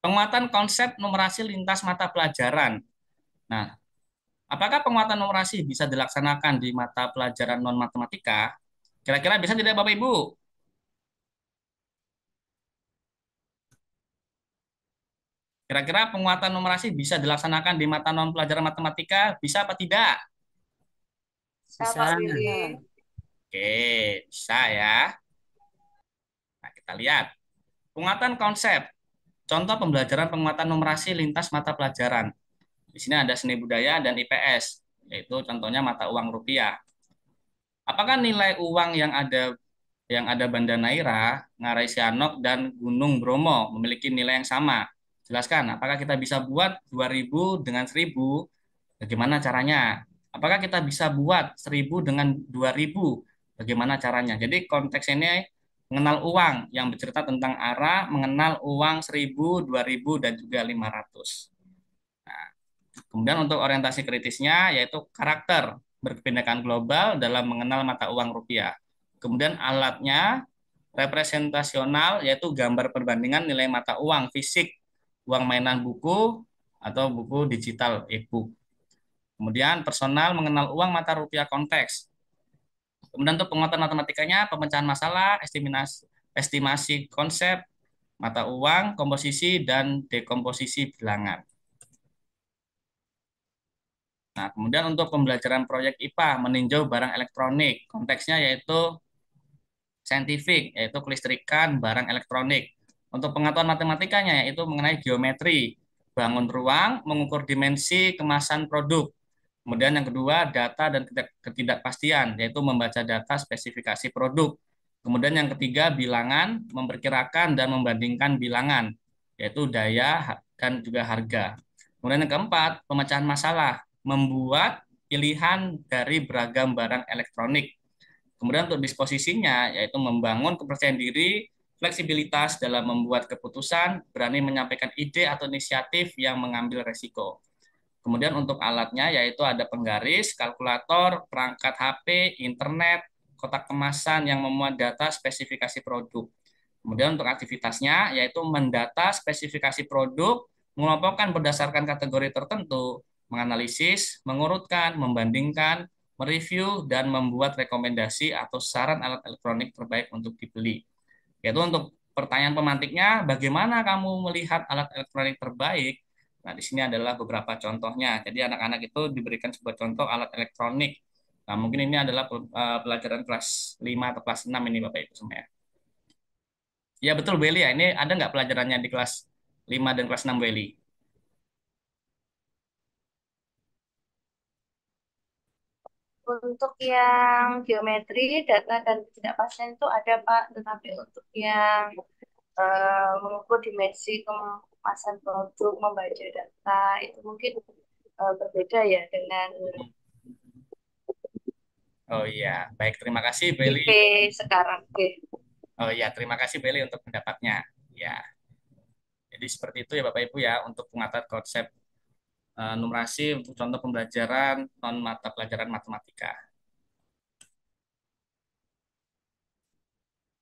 penguatan konsep numerasi lintas mata pelajaran. Nah, apakah penguatan numerasi bisa dilaksanakan di mata pelajaran non-matematika? Kira-kira bisa tidak Bapak Ibu? Kira-kira penguatan numerasi bisa dilaksanakan di mata non-pelajaran matematika? Bisa apa tidak? Bisa, Pak Willy. Oke, bisa ya. Nah, kita lihat. Penguatan konsep. Contoh pembelajaran penguatan numerasi lintas mata pelajaran. Di sini ada seni budaya dan IPS, yaitu contohnya mata uang rupiah. Apakah nilai uang yang ada Banda Neira, Ngarai Sianok, dan Gunung Bromo memiliki nilai yang sama? Jelaskan, apakah kita bisa buat 2000 dengan 1000? Bagaimana caranya? Apakah kita bisa buat 1000 dengan 2000? Bagaimana caranya? Jadi konteks ini mengenal uang yang bercerita tentang arah, mengenal uang 1000, 2000, dan juga 500. Nah, kemudian untuk orientasi kritisnya yaitu karakter berkebinekaan global dalam mengenal mata uang rupiah. Kemudian alatnya representasional yaitu gambar perbandingan nilai mata uang fisik, uang mainan buku atau buku digital e-book. Kemudian personal mengenal uang mata rupiah konteks. Kemudian untuk penguatan matematikanya pemecahan masalah, estimasi konsep, mata uang, komposisi, dan dekomposisi bilangan. Nah, kemudian untuk pembelajaran proyek IPA meninjau barang elektronik, konteksnya yaitu saintifik, yaitu kelistrikan barang elektronik. Untuk pengetahuan matematikanya yaitu mengenai geometri, bangun ruang, mengukur dimensi kemasan produk. Kemudian yang kedua, data dan ketidakpastian, yaitu membaca data spesifikasi produk. Kemudian yang ketiga, bilangan, memperkirakan dan membandingkan bilangan, yaitu daya dan juga harga. Kemudian yang keempat, pemecahan masalah, membuat pilihan dari beragam barang elektronik. Kemudian untuk disposisinya, yaitu membangun kepercayaan diri, fleksibilitas dalam membuat keputusan, berani menyampaikan ide atau inisiatif yang mengambil resiko. Kemudian untuk alatnya yaitu ada penggaris, kalkulator, perangkat HP, internet, kotak kemasan yang memuat data spesifikasi produk. Kemudian untuk aktivitasnya yaitu mendata spesifikasi produk, mengelompokkan berdasarkan kategori tertentu, menganalisis, mengurutkan, membandingkan, mereview, dan membuat rekomendasi atau saran alat elektronik terbaik untuk dibeli. Yaitu untuk pertanyaan pemantiknya, bagaimana kamu melihat alat elektronik terbaik? Nah, di sini adalah beberapa contohnya. Jadi anak-anak itu diberikan sebuah contoh alat elektronik. Nah, mungkin ini adalah pelajaran kelas 5 atau kelas 6 ini Bapak Ibu semua ya. Ya betul Beli ya. Ini ada nggak pelajarannya di kelas 5 dan kelas 6 Beli? Untuk yang geometri, data dan ketidakpastian itu ada Pak, tetapi untuk yang mengukur dimensi kemasan produk, membaca data, itu mungkin berbeda ya dengan Oh iya, baik terima kasih Beli. IP sekarang. Oke. Oh iya, terima kasih Beli untuk pendapatnya. Ya, jadi seperti itu ya Bapak Ibu ya untuk penguatan konsep numerasi untuk contoh pembelajaran non mata pelajaran matematika.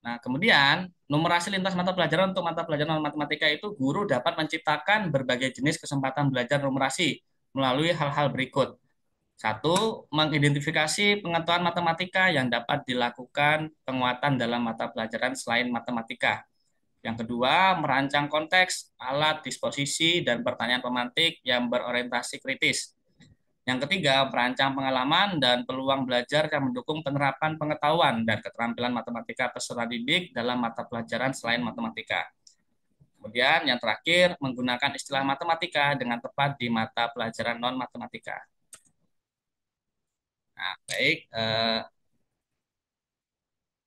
Nah, kemudian numerasi lintas mata pelajaran untuk mata pelajaran matematika itu guru dapat menciptakan berbagai jenis kesempatan belajar numerasi melalui hal-hal berikut. Satu, mengidentifikasi pengetahuan matematika yang dapat dilakukan penguatan dalam mata pelajaran selain matematika. Yang kedua, merancang konteks, alat, disposisi, dan pertanyaan pemantik yang berorientasi kritis. Yang ketiga, merancang pengalaman dan peluang belajar yang mendukung penerapan pengetahuan dan keterampilan matematika peserta didik dalam mata pelajaran selain matematika. Kemudian yang terakhir, menggunakan istilah matematika dengan tepat di mata pelajaran non-matematika. Nah, baik.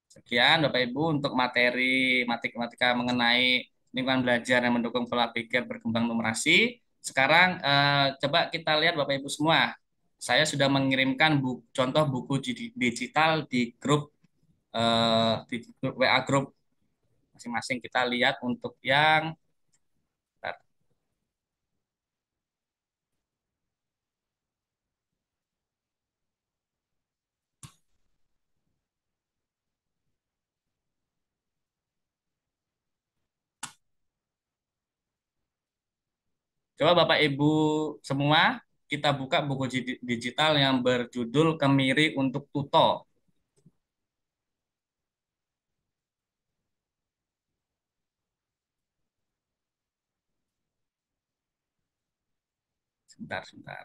Sekian Bapak Ibu untuk materi matematika mengenai lingkungan belajar yang mendukung pola pikir berkembang numerasi. Sekarang coba kita lihat Bapak Ibu semua. Saya sudah mengirimkan contoh buku digital di grup WA grup masing-masing. Kita lihat untuk yang bentar. Coba Bapak Ibu semua kita buka buku digital yang berjudul Kemiri untuk Tuto. Sebentar, sebentar.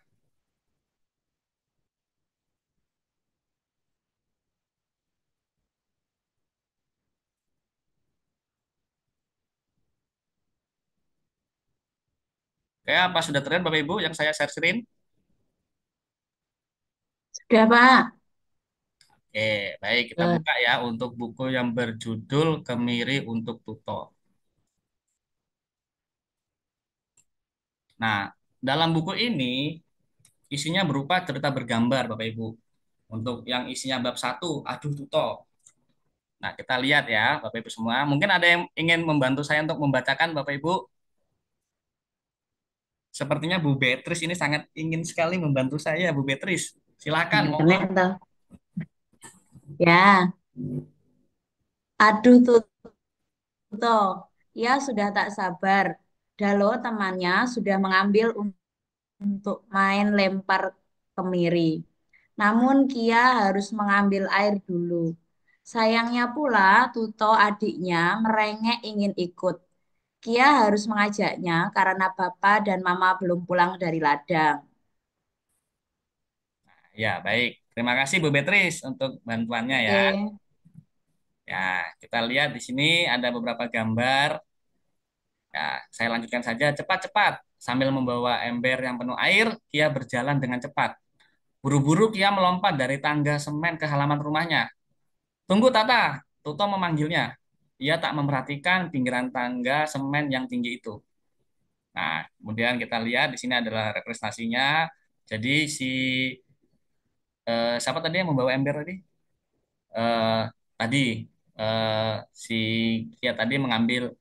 Oke, apa sudah terlihat Bapak Ibu yang saya share screen? Sudah, Pak. Oke, baik kita buka ya untuk buku yang berjudul Kemiri untuk Tuto. Nah, dalam buku ini isinya berupa cerita bergambar Bapak Ibu. Untuk yang isinya bab 1, Aduh Tuto. Nah, kita lihat ya Bapak Ibu semua. Mungkin ada yang ingin membantu saya untuk membacakan Bapak Ibu. Sepertinya Bu Beatrice ini sangat ingin sekali membantu saya, Bu Beatrice. Silakan, monggo. Ya, aduh Tuto, ia sudah tak sabar. Dalo temannya sudah mengambil untuk main lempar kemiri. Namun Kia harus mengambil air dulu. Sayangnya pula Tuto adiknya merengek ingin ikut. Kia harus mengajaknya karena Bapak dan Mama belum pulang dari ladang. Ya, baik. Terima kasih Bu Beatrice untuk bantuannya ya. Oke. Ya, kita lihat di sini ada beberapa gambar. Ya, saya lanjutkan saja cepat-cepat. Sambil membawa ember yang penuh air, Kia berjalan dengan cepat. Buru-buru Kia melompat dari tangga semen ke halaman rumahnya. Tunggu Tata, Tuto memanggilnya. Ia tak memperhatikan pinggiran tangga semen yang tinggi itu. Nah, kemudian kita lihat di sini adalah representasinya. Jadi siapa tadi yang membawa ember tadi? Eh, tadi si Kia tadi mengambil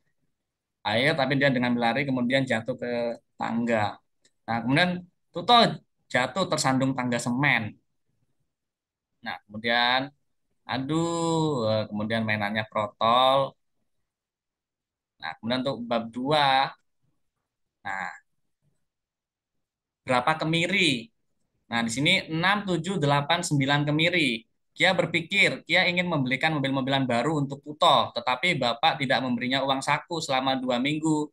air, tapi dia dengan berlari kemudian jatuh ke tangga. Nah, kemudian Tuto jatuh tersandung tangga semen. Nah, kemudian aduh, kemudian mainannya protol. Nah, kemudian untuk bab 2, nah, berapa kemiri? Nah, di sini 6, 7, 8, 9 kemiri. Kia berpikir, Kia ingin membelikan mobil-mobilan baru untuk Tuto, tetapi Bapak tidak memberinya uang saku selama 2 minggu.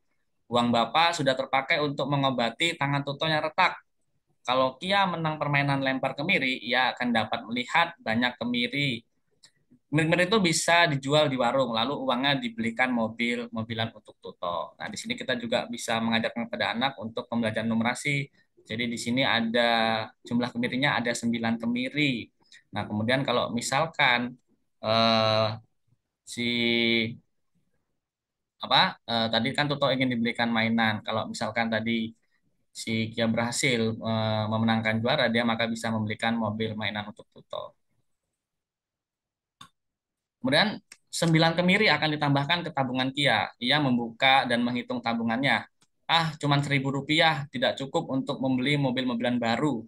Uang Bapak sudah terpakai untuk mengobati tangan Tuto yang retak. Kalau Kia menang permainan lempar kemiri, ia akan dapat melihat banyak kemiri. Kemiri-kemiri itu bisa dijual di warung, lalu uangnya dibelikan mobilan untuk Tuto. Nah, di sini kita juga bisa mengajarkan kepada anak untuk pembelajaran numerasi. Jadi di sini ada jumlah kemirinya ada 9 kemiri. Nah, kemudian kalau misalkan eh, si tadi kan Tuto ingin dibelikan mainan. Kalau misalkan tadi si Kia berhasil memenangkan juara, dia maka bisa membelikan mobil mainan untuk Tuto. Kemudian 9 kemiri akan ditambahkan ke tabungan Kia. Ia membuka dan menghitung tabungannya. Cuma Rp1.000, tidak cukup untuk membeli mobil-mobilan baru.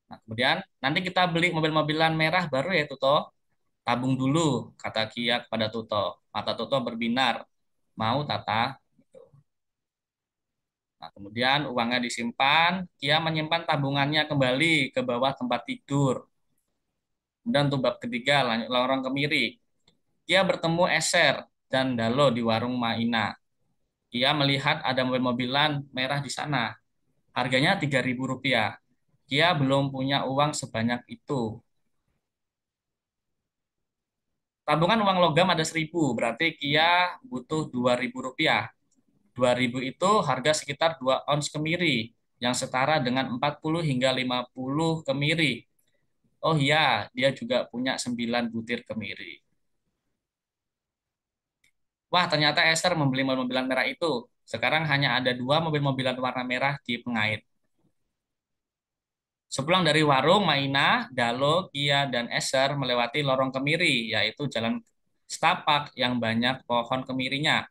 Nah, kemudian nanti kita beli mobil-mobilan merah baru ya Tuto. Tabung dulu, kata Kia kepada Tuto. Mata Tuto berbinar. Mau Tata? Nah, kemudian uangnya disimpan, Kia menyimpan tabungannya kembali ke bawah tempat tidur. Dan untuk bab ketiga, lorong kemiri. Kia bertemu Eser dan Dalo di warung Maina. Kia melihat ada mobil-mobilan merah di sana. Harganya Rp3.000. Kia belum punya uang sebanyak itu. Tabungan uang logam ada 1.000, berarti Kia butuh Rp2.000. 2.000 itu harga sekitar 2 ons kemiri, yang setara dengan 40 hingga 50 kemiri. Oh iya, dia juga punya 9 butir kemiri. Wah, ternyata Esther membeli mobil-mobilan merah itu. Sekarang hanya ada 2 mobil-mobilan warna merah di pengait. Sepulang dari warung, Maina, Dalo, Kia, dan Esther melewati lorong kemiri, yaitu jalan setapak yang banyak pohon kemirinya.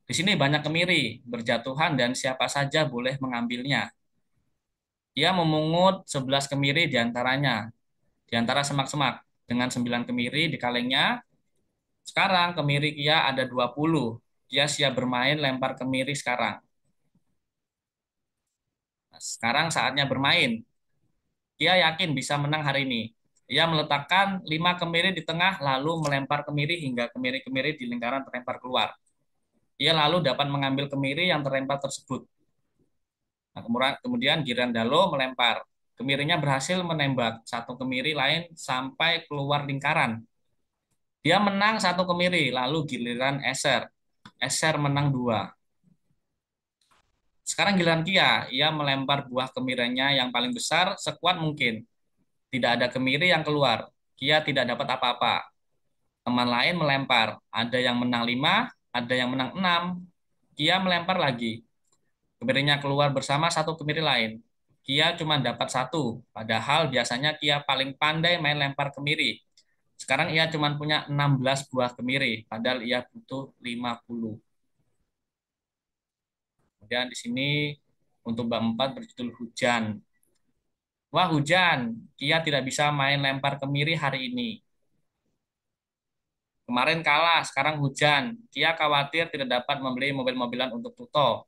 Di sini banyak kemiri, berjatuhan dan siapa saja boleh mengambilnya. Ia memungut 11 kemiri di antara semak-semak. Dengan 9 kemiri di kalengnya, sekarang kemiri Kia ada 20. Kia siap bermain lempar kemiri sekarang. Nah, sekarang saatnya bermain. Kia yakin bisa menang hari ini. Ia meletakkan 5 kemiri di tengah, lalu melempar kemiri hingga kemiri-kemiri di lingkaran terlempar keluar. Ia lalu dapat mengambil kemiri yang terlempar tersebut. Nah, kemudian giliran Dalo melempar. Kemirinya berhasil menembak satu kemiri lain sampai keluar lingkaran. Dia menang 1 kemiri, lalu giliran Eser. Eser menang 2. Sekarang giliran Kia, ia melempar buah kemirinya yang paling besar sekuat mungkin. Tidak ada kemiri yang keluar. Kia tidak dapat apa-apa. Teman lain melempar. Ada yang menang 5, ada yang menang 6. Kia melempar lagi. Kemirinya keluar bersama 1 kemiri lain. Kia cuma dapat 1, padahal biasanya Kia paling pandai main lempar kemiri. Sekarang ia cuma punya 16 buah kemiri, padahal ia butuh 50. Kemudian di sini untuk bab 4 berjudul hujan. Wah hujan, Kia tidak bisa main lempar kemiri hari ini. Kemarin kalah, sekarang hujan. Kia khawatir tidak dapat membeli mobil-mobilan untuk Tuto.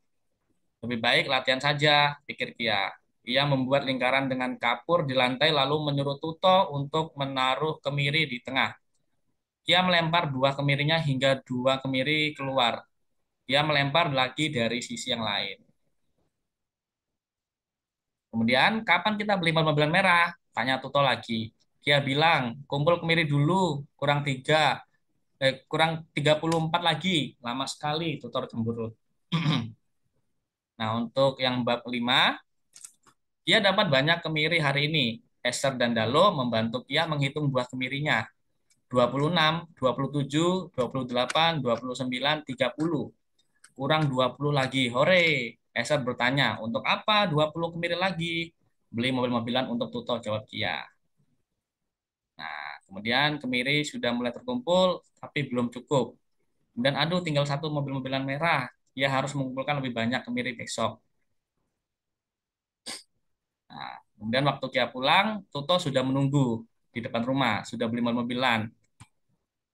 Lebih baik latihan saja, pikir Kia. Ia membuat lingkaran dengan kapur di lantai lalu menyuruh Tuto untuk menaruh kemiri di tengah. Kia melempar buah kemirinya hingga 2 kemiri keluar. Dia melempar lagi dari sisi yang lain. Kemudian, kapan kita beli mobil-mobilan merah? Tanya Tuto lagi. Dia bilang, kumpul kemiri dulu, kurang 34 lagi. Lama sekali, Tuto cemberut. Nah, untuk yang bab 5, dia dapat banyak kemiri hari ini. Esther dan Dalo membantu Kia menghitung buah kemirinya. 26, 27, 28, 29, 30. Kurang 20 lagi. Hore. Esther bertanya, untuk apa 20 kemiri lagi? Beli mobil-mobilan untuk Tuto, jawab Kia. Nah, kemudian kemiri sudah mulai terkumpul, tapi belum cukup. Kemudian aduh tinggal 1 mobil-mobilan merah. Ia harus mengumpulkan lebih banyak kemiri besok. Nah, kemudian waktu Kia pulang, Tuto sudah menunggu di depan rumah, sudah beli mobil-mobilan.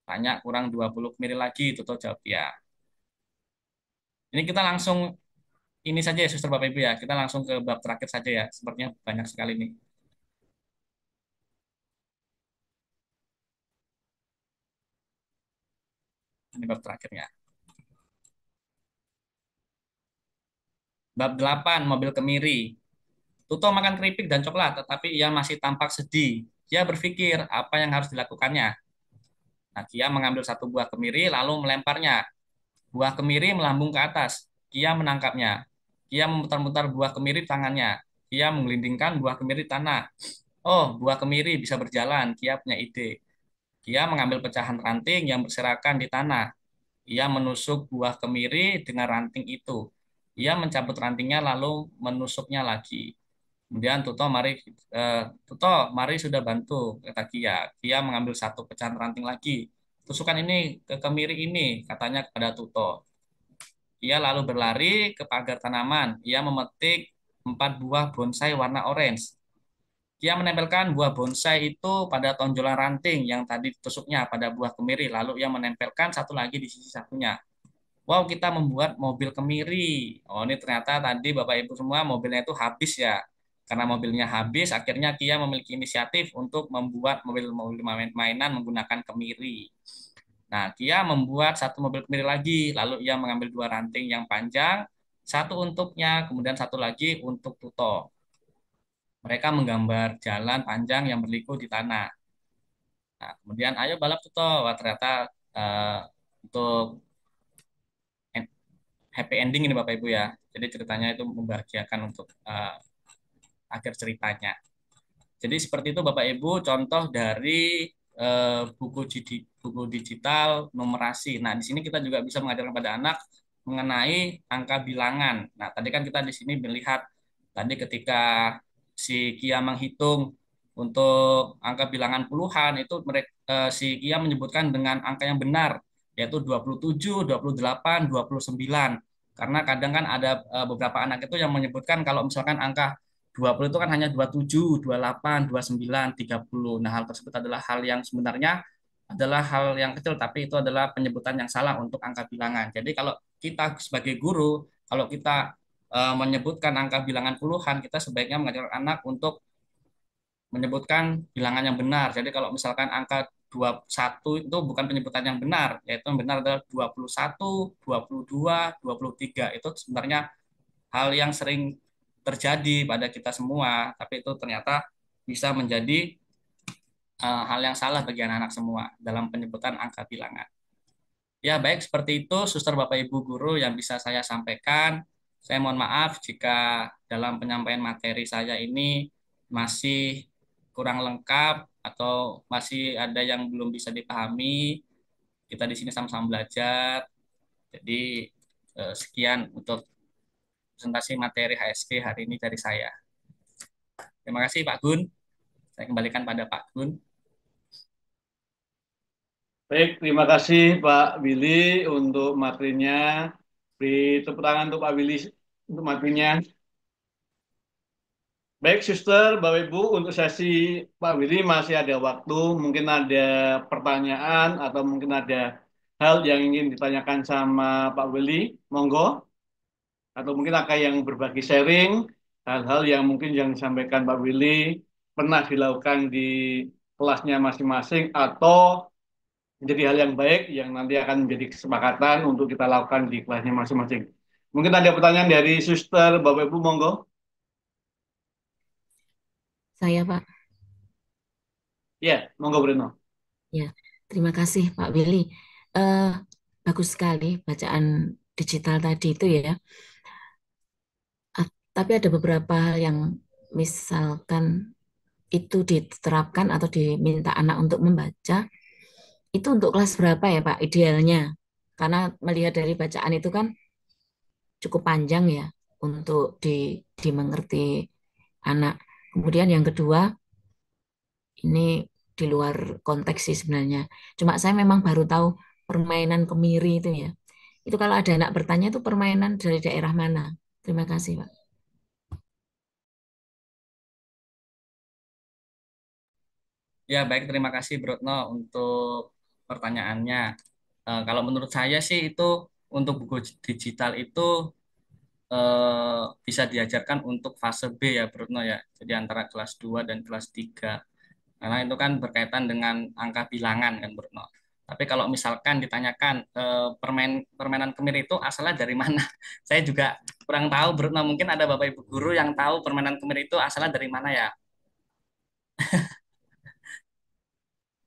Tanya kurang 20 kemiri lagi, Tuto jawab Kia. Ini kita langsung ini saja ya, Suster Bapak Ibu ya. Kita langsung ke bab terakhir saja ya. Sepertinya banyak sekali nih. Ini bab terakhirnya. Bab 8, mobil kemiri. Tuto makan keripik dan coklat, tetapi ia masih tampak sedih. Dia berpikir apa yang harus dilakukannya. Nah, Kia mengambil satu buah kemiri lalu melemparnya. Buah kemiri melambung ke atas. Kia menangkapnya. Kia memutar-mutar buah kemiri di tangannya. Kia menggelindingkan buah kemiri di tanah. Oh, buah kemiri bisa berjalan. Kia punya ide. Kia mengambil pecahan ranting yang berserakan di tanah. Ia menusuk buah kemiri dengan ranting itu. Ia mencabut rantingnya lalu menusuknya lagi. Kemudian Tuto, mari sudah bantu, kata Kia. Kia mengambil satu pecahan ranting lagi. Tusukkan ini ke kemiri ini, katanya kepada Tuto. Ia lalu berlari ke pagar tanaman. Ia memetik 4 buah bonsai warna orange. Ia menempelkan buah bonsai itu pada tonjolan ranting yang tadi ditusuknya pada buah kemiri. Lalu ia menempelkan satu lagi di sisi satunya. Wow, kita membuat mobil kemiri. Oh, ini ternyata tadi Bapak Ibu semua mobilnya itu habis ya. Karena mobilnya habis, akhirnya Kia memiliki inisiatif untuk membuat mobil-mobil mainan menggunakan kemiri. Nah, Kia membuat satu mobil kemiri lagi. Lalu ia mengambil 2 ranting yang panjang, satu untuknya, kemudian satu lagi untuk Tuto. Mereka menggambar jalan panjang yang berliku di tanah. Nah, kemudian ayo balap Tuto. Wah, ternyata eh, untuk happy ending ini Bapak Ibu ya. Jadi ceritanya itu membahagiakan untuk akhir ceritanya. Jadi seperti itu Bapak Ibu contoh dari buku digital numerasi. Nah, di sini kita juga bisa mengajarkan pada anak mengenai angka bilangan. Nah, tadi kan kita di sini melihat tadi ketika si Kia menghitung untuk angka bilangan puluhan itu si Kia menyebutkan dengan angka yang benar yaitu 27, 28, 29. Karena kadang kan ada beberapa anak itu yang menyebutkan kalau misalkan angka 20 itu kan hanya 27, 28, 29, 30. Nah, hal tersebut adalah hal yang sebenarnya adalah hal yang kecil, tapi itu adalah penyebutan yang salah untuk angka bilangan. Jadi kalau kita sebagai guru, kalau kita menyebutkan angka bilangan puluhan, kita sebaiknya mengajarkan anak untuk menyebutkan bilangan yang benar. Jadi kalau misalkan angka 21 itu bukan penyebutan yang benar, yaitu yang benar adalah 21, 22, 23. Itu sebenarnya hal yang sering terjadi pada kita semua, tapi itu ternyata bisa menjadi hal yang salah bagi anak-anak semua dalam penyebutan angka bilangan. Ya, baik seperti itu, Suster Bapak Ibu guru yang bisa saya sampaikan. Saya mohon maaf jika dalam penyampaian materi saya ini masih kurang lengkap atau masih ada yang belum bisa dipahami. Kita di sini sama-sama belajar. Jadi sekian untuk presentasi materi HSG hari ini dari saya. Terima kasih Pak Gun. Saya kembalikan pada Pak Gun. Baik, terima kasih Pak Willy untuk materinya. Beri tepuk tangan untuk Pak Willy untuk materinya. Baik, Suster, Bapak Ibu, untuk sesi Pak Willy masih ada waktu. Mungkin ada pertanyaan atau mungkin ada hal yang ingin ditanyakan sama Pak Willy. Monggo. Atau mungkin akan yang berbagi sharing hal-hal yang mungkin yang disampaikan Pak Willy pernah dilakukan di kelasnya masing-masing atau menjadi hal yang baik yang nanti akan menjadi kesepakatan untuk kita lakukan di kelasnya masing-masing. Mungkin ada pertanyaan dari Suster, Bapak Ibu, monggo. Saya, Pak. Ya, monggo Bruno. Ya, terima kasih Pak Willy. Eh, bagus sekali bacaan digital tadi itu ya. Tapi ada beberapa hal yang misalkan itu diterapkan atau diminta anak untuk membaca, itu untuk kelas berapa ya Pak idealnya? Karena melihat dari bacaan itu kan cukup panjang ya untuk dimengerti anak. Kemudian yang kedua, ini di luar konteks sih sebenarnya. Cuma saya memang baru tahu permainan kemiri itu ya. Itu kalau ada anak bertanya itu permainan dari daerah mana? Terima kasih Pak. Ya, baik, terima kasih Brotno untuk pertanyaannya. Kalau menurut saya sih itu untuk buku digital itu bisa diajarkan untuk fase B ya Brotno ya. Jadi antara kelas 2 dan kelas 3. Karena itu kan berkaitan dengan angka bilangan kan Brotno. Tapi kalau misalkan ditanyakan permainan kemiri itu asalnya dari mana? Saya juga kurang tahu Brotno. Mungkin ada Bapak Ibu guru yang tahu permainan kemiri itu asalnya dari mana ya?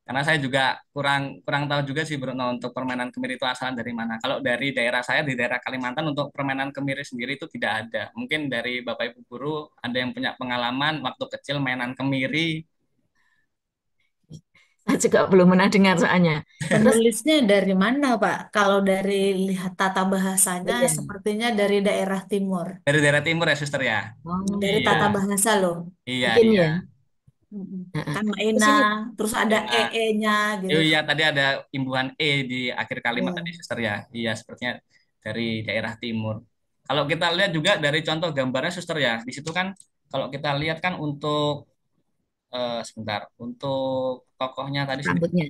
Karena saya juga kurang kurang tahu juga sih Bruno untuk permainan kemiri itu asalnya dari mana. Kalau dari daerah saya di daerah Kalimantan untuk permainan kemiri sendiri itu tidak ada. Mungkin dari Bapak Ibu guru ada yang punya pengalaman waktu kecil mainan kemiri. Saya juga belum pernah dengar soalnya. Terus Penulisnya dari mana, Pak? Kalau dari lihat tata bahasanya, iya. sepertinya dari daerah timur. Dari daerah timur ya suster ya. Oh, Dari Iya, tata bahasa loh. iya, mungkin iya. ya. Mm-mm. Heeh. Kan Terus Maena, ini terus ada Enak. EE-nya gitu. Oh iya, tadi ada imbuhan E di akhir kalimat tadi, Ya. suster ya. Iya, sepertinya dari daerah timur. Kalau kita lihat juga dari contoh gambarnya, suster ya, di situ kan kalau kita lihat kan untuk sebentar, untuk tokohnya tadi sendiri rambutnya.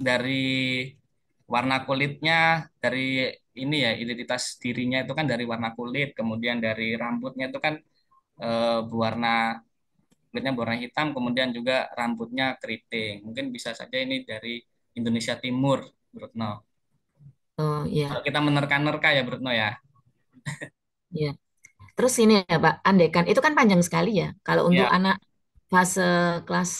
dari warna kulitnya, dari ini ya identitas dirinya itu kan dari warna kulit, kemudian dari rambutnya itu kan berwarna kulitnya berwarna hitam, kemudian juga rambutnya keriting. Mungkin bisa saja ini dari Indonesia Timur, Brutno. Oh Kalau iya, kita menerka-nerka ya, Brutno ya. iya. Terus ini ya Pak, andekan itu kan panjang sekali ya. Kalau untuk Iya, anak fase kelas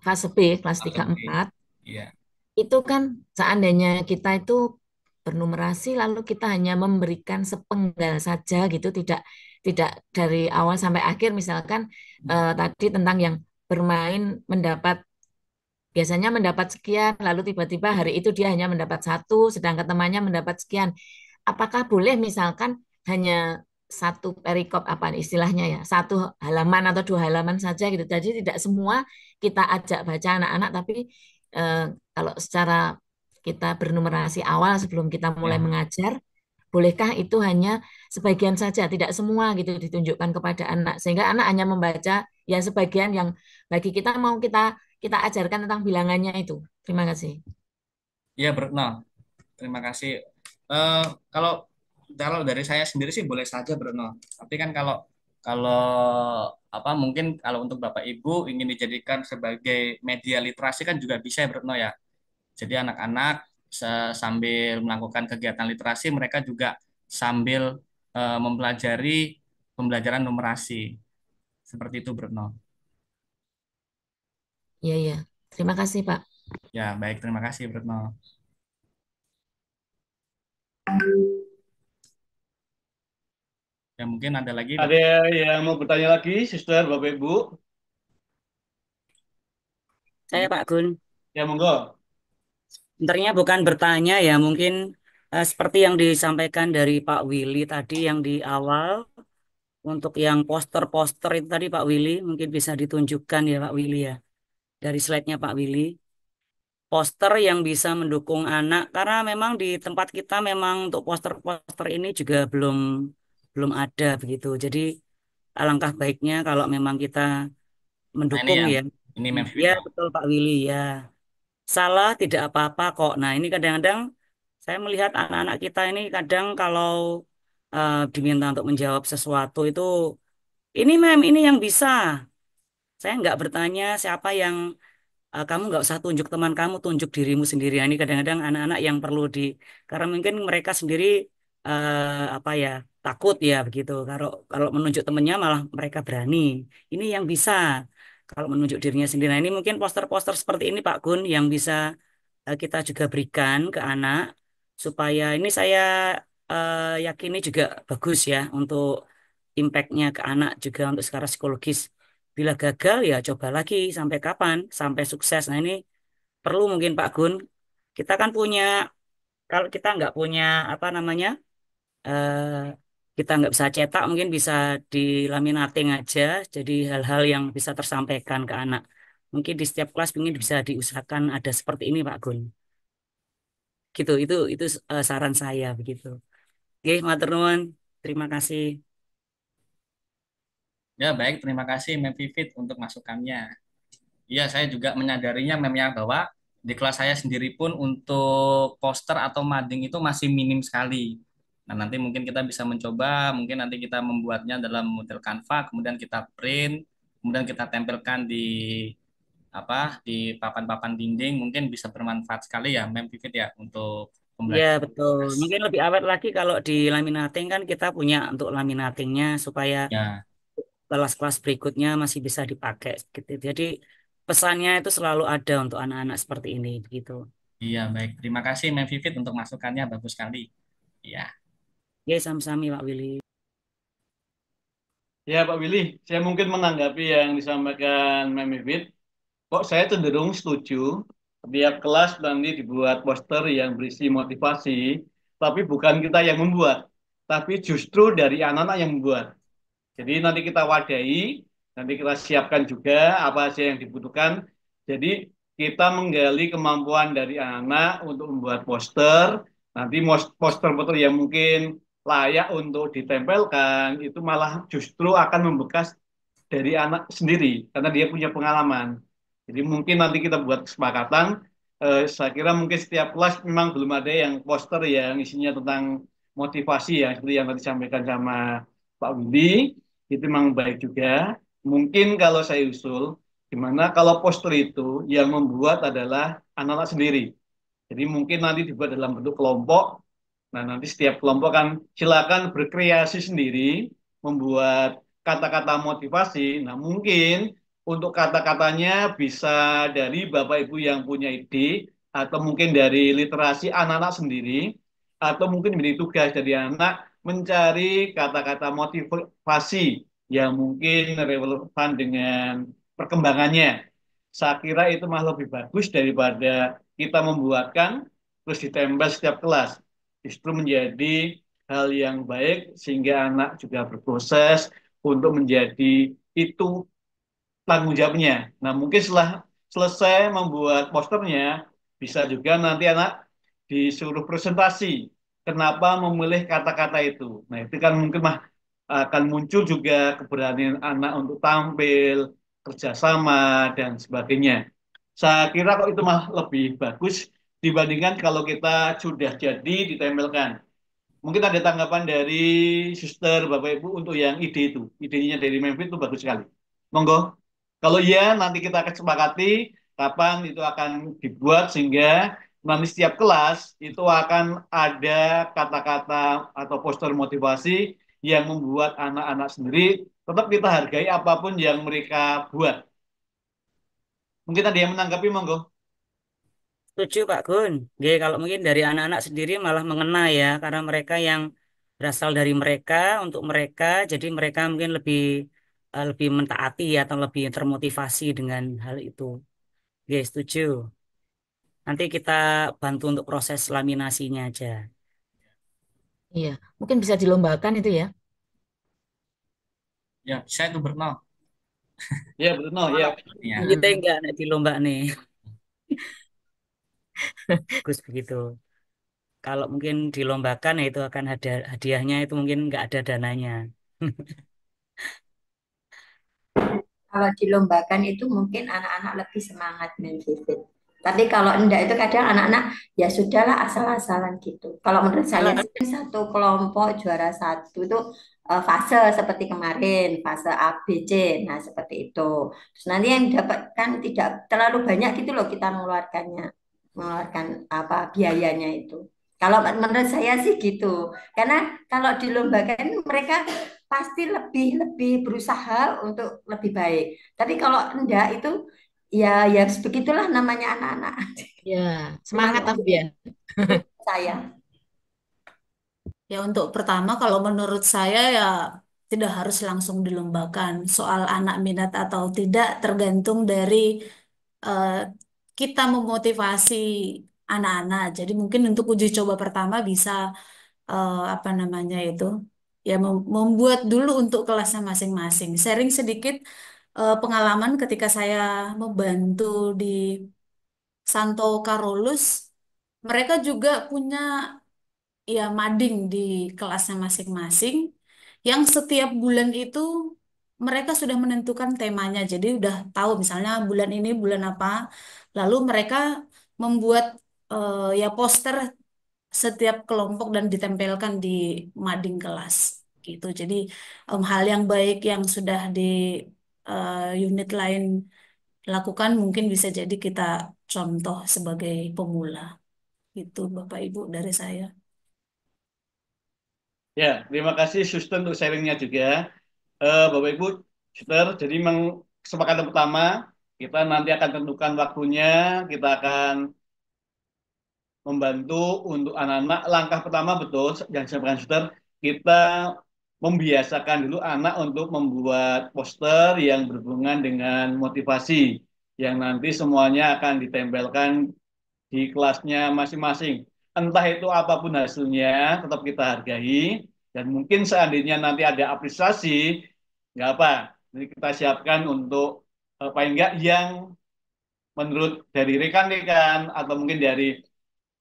fase B, kelas fase 3 B. 4 Iya, itu kan seandainya kita itu bernumerasi lalu kita hanya memberikan sepenggal saja gitu, tidak tidak dari awal sampai akhir misalkan tadi tentang yang bermain mendapat biasanya mendapat sekian, lalu tiba-tiba hari itu dia hanya mendapat satu, sedangkan temannya mendapat sekian. Apakah boleh misalkan hanya satu perikop apa nih istilahnya ya, satu halaman atau dua halaman saja gitu. Jadi tidak semua kita ajak baca anak-anak, tapi eh, kalau secara kita bernumerasi awal sebelum kita mulai ya. mengajar, bolehkah itu hanya sebagian saja, tidak semua gitu ditunjukkan kepada anak, sehingga anak hanya membaca ya sebagian yang bagi kita mau kita kita ajarkan tentang bilangannya itu. Terima kasih. Iya, Brutno. Terima kasih. Eh, kalau kalau dari saya sendiri sih boleh saja, Bruno. Tapi kan kalau kalau apa mungkin kalau untuk Bapak Ibu ingin dijadikan sebagai media literasi kan juga bisa ya, Bruno ya. Jadi anak-anak sambil melakukan kegiatan literasi mereka juga sambil mempelajari pembelajaran numerasi. Seperti itu, Bruno. Iya, iya. Terima kasih, Pak. Ya, baik. Terima kasih, Bruno. Ya, mungkin ada lagi, Ada Bapak. yang mau bertanya lagi, Sister, Bapak Ibu? Saya Pak Gun. Ya, monggo. Sebenarnya bukan bertanya ya, mungkin seperti yang disampaikan dari Pak Willy tadi yang di awal, untuk yang poster-poster itu tadi Pak Willy, mungkin bisa ditunjukkan ya Pak Willy ya, dari slide-nya Pak Willy. Poster yang bisa mendukung anak, karena memang di tempat kita memang untuk poster-poster ini juga belum belum ada begitu. Jadi alangkah baiknya kalau memang kita Nah, ini mendukung ya. ya. Ini Mem Ya Vivit. betul Pak Willy ya. Salah tidak apa-apa kok. Nah, ini kadang-kadang saya melihat anak-anak kita ini kadang kalau diminta untuk menjawab sesuatu itu, ini mem, ini yang bisa. Saya nggak bertanya siapa yang, kamu nggak usah tunjuk teman kamu, tunjuk dirimu sendiri. Nah, ini kadang-kadang anak-anak yang perlu karena mungkin mereka sendiri apa ya, takut ya begitu. Kalau kalau menunjuk temannya malah mereka berani. Ini yang bisa. Kalau menunjuk dirinya sendiri. Nah, ini mungkin poster-poster seperti ini Pak Gun yang bisa kita juga berikan ke anak supaya ini saya yakini juga bagus ya untuk impactnya ke anak juga untuk secara psikologis. Bila gagal ya coba lagi sampai kapan, sampai sukses. Nah ini perlu mungkin Pak Gun. Kita kan punya, kalau kita nggak punya apa namanya, eh, kita nggak bisa cetak, mungkin bisa di laminating aja. Jadi hal-hal yang bisa tersampaikan ke anak. Mungkin di setiap kelas mungkin bisa diusahakan ada seperti ini Pak Gun. Gitu, itu saran saya begitu. Oke, matur nuwun. Terima kasih. Ya, baik. Terima kasih Mem Vivit untuk masukannya. Iya, saya juga menyadarinya memang bahwa di kelas saya sendiri pun untuk poster atau mading itu masih minim sekali. Nah, nanti mungkin kita bisa mencoba, mungkin nanti kita membuatnya dalam model Canva, kemudian kita print, kemudian kita tempelkan di apa di papan-papan dinding, mungkin bisa bermanfaat sekali ya, Mem Vivit ya, untuk Ya, pembelajaran. betul. Mungkin lebih awet lagi kalau di laminating kan kita punya untuk laminatingnya supaya Ya, kelas-kelas berikutnya masih bisa dipakai gitu. Jadi pesannya itu selalu ada untuk anak-anak seperti ini gitu. Iya, baik. Terima kasih Mem Vivit untuk masukannya, bagus sekali. Iya. Ya, sama-sama Pak Willy. Ya, Pak Willy, saya mungkin menanggapi yang disampaikan Mem Vivit. Kok saya cenderung setuju tiap kelas nanti dibuat poster yang berisi motivasi, tapi bukan kita yang membuat, tapi justru dari anak-anak yang membuat. Jadi nanti kita wadahi, nanti kita siapkan juga apa saja yang dibutuhkan. Jadi kita menggali kemampuan dari anak-anak untuk membuat poster. Nanti poster-poster yang mungkin layak untuk ditempelkan itu malah justru akan membekas dari anak sendiri karena dia punya pengalaman. Jadi mungkin nanti kita buat kesepakatan. Saya kira mungkin setiap kelas memang belum ada yang poster yang isinya tentang motivasi ya seperti yang tadi disampaikan sama Pak Willy. Itu memang baik juga. Mungkin kalau saya usul, gimana kalau poster itu yang membuat adalah anak-anak sendiri. Jadi mungkin nanti dibuat dalam bentuk kelompok. Nah, nanti setiap kelompok kan silakan berkreasi sendiri, membuat kata-kata motivasi. Nah, mungkin untuk kata-katanya bisa dari Bapak Ibu yang punya ide, atau mungkin dari literasi anak-anak sendiri, atau mungkin menjadi tugas dari anak mencari kata-kata motivasi yang mungkin relevan dengan perkembangannya. Saya kira itu malah lebih bagus daripada kita membuatkan terus ditempel setiap kelas. Justru menjadi hal yang baik sehingga anak juga berproses untuk menjadi itu tanggung jawabnya. Nah, mungkin setelah selesai membuat posternya, bisa juga nanti anak disuruh presentasi. Kenapa memilih kata-kata itu? Nah, itu kan mungkin mah akan muncul juga keberanian anak untuk tampil, kerjasama, dan sebagainya. Saya kira kok itu mah lebih bagus dibandingkan kalau kita sudah jadi ditempelkan. Mungkin ada tanggapan dari suster, Bapak Ibu untuk yang ide itu. Idenya dari Memphis itu bagus sekali. Monggo. Kalau iya, nanti kita akan sepakati kapan itu akan dibuat sehingga nanti setiap kelas itu akan ada kata-kata atau poster motivasi yang membuat anak-anak sendiri. Tetap kita hargai apapun yang mereka buat. Mungkin ada yang menanggapi, monggo. Setuju Pak Gun. Nggih, kalau mungkin dari anak-anak sendiri malah mengena ya, karena mereka yang berasal dari mereka untuk mereka, jadi mereka mungkin lebih mentaati atau lebih termotivasi dengan hal itu. Nggih, setuju. Nanti kita bantu untuk proses laminasinya aja. Iya, mungkin bisa dilombakan itu ya. Ya, saya itu Berno. Ya, Bruno, ya. Ya. Kita enggak nek di lomba nih. Bagus begitu. Kalau mungkin dilombakan ya itu akan ada hadiahnya itu mungkin nggak ada dananya. Kalau dilombakan itu mungkin anak-anak lebih semangat main vivid. Tapi kalau enggak itu kadang anak-anak ya sudahlah asal-asalan gitu. Kalau menurut saya Kalau sih satu kelompok juara satu itu fase seperti kemarin, fase A, B, C. Nah, seperti itu. Terus nanti yang didapatkan tidak terlalu banyak gitu loh kita mengeluarkannya. Mengeluarkan apa biayanya itu. Kalau menurut saya sih gitu. Karena kalau dilombakan mereka pasti lebih lebih berusaha untuk lebih baik. Tapi kalau enggak itu ya ya begitulah namanya anak-anak. Ya, semangat Memang tapi ya. saya. Ya untuk pertama kalau menurut saya ya tidak harus langsung dilombakan. Soal anak minat atau tidak tergantung dari eh, kita memotivasi anak-anak. Jadi mungkin untuk uji coba pertama bisa apa namanya itu ya membuat dulu untuk kelasnya masing-masing. Sharing sedikit pengalaman ketika saya membantu di Santo Carolus, mereka juga punya ya mading di kelasnya masing-masing yang setiap bulan itu mereka sudah menentukan temanya. Jadi udah tahu misalnya bulan ini bulan apa. Lalu mereka membuat ya poster setiap kelompok dan ditempelkan di mading kelas gitu. Jadi hal yang baik yang sudah di unit lain lakukan mungkin bisa jadi kita contoh sebagai pemula. Itu Bapak Ibu dari saya. Ya, terima kasih Suster untuk sharingnya juga. Bapak Ibu, Suster, jadi memang kesepakatan pertama Kita nanti akan tentukan waktunya, kita akan membantu untuk anak-anak. Langkah pertama betul yang disampaikan suster, kita membiasakan dulu anak untuk membuat poster yang berhubungan dengan motivasi yang nanti semuanya akan ditempelkan di kelasnya masing-masing. Entah itu apapun hasilnya, tetap kita hargai. Dan mungkin seandainya nanti ada apresiasi, nggak apa. Jadi kita siapkan untuk paling nggak yang menurut dari rekan-rekan atau mungkin dari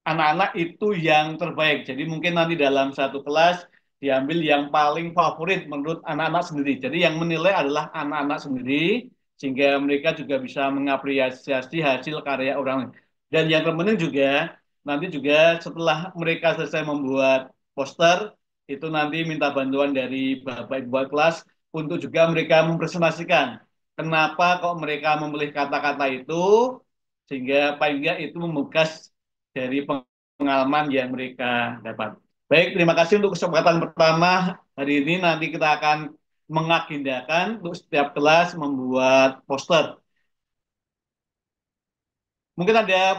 anak-anak itu yang terbaik. Jadi mungkin nanti dalam satu kelas diambil yang paling favorit menurut anak-anak sendiri. Jadi yang menilai adalah anak-anak sendiri, sehingga mereka juga bisa mengapresiasi hasil karya orang lain. Dan yang terpenting juga, nanti juga setelah mereka selesai membuat poster, itu nanti minta bantuan dari Bapak Ibu kelas untuk juga mereka mempresentasikan kenapa kok mereka memilih kata-kata itu, sehingga paling enggak itu membekas dari pengalaman yang mereka dapat. Baik, terima kasih untuk kesempatan pertama hari ini. Nanti kita akan mengagendakan untuk setiap kelas membuat poster. Mungkin ada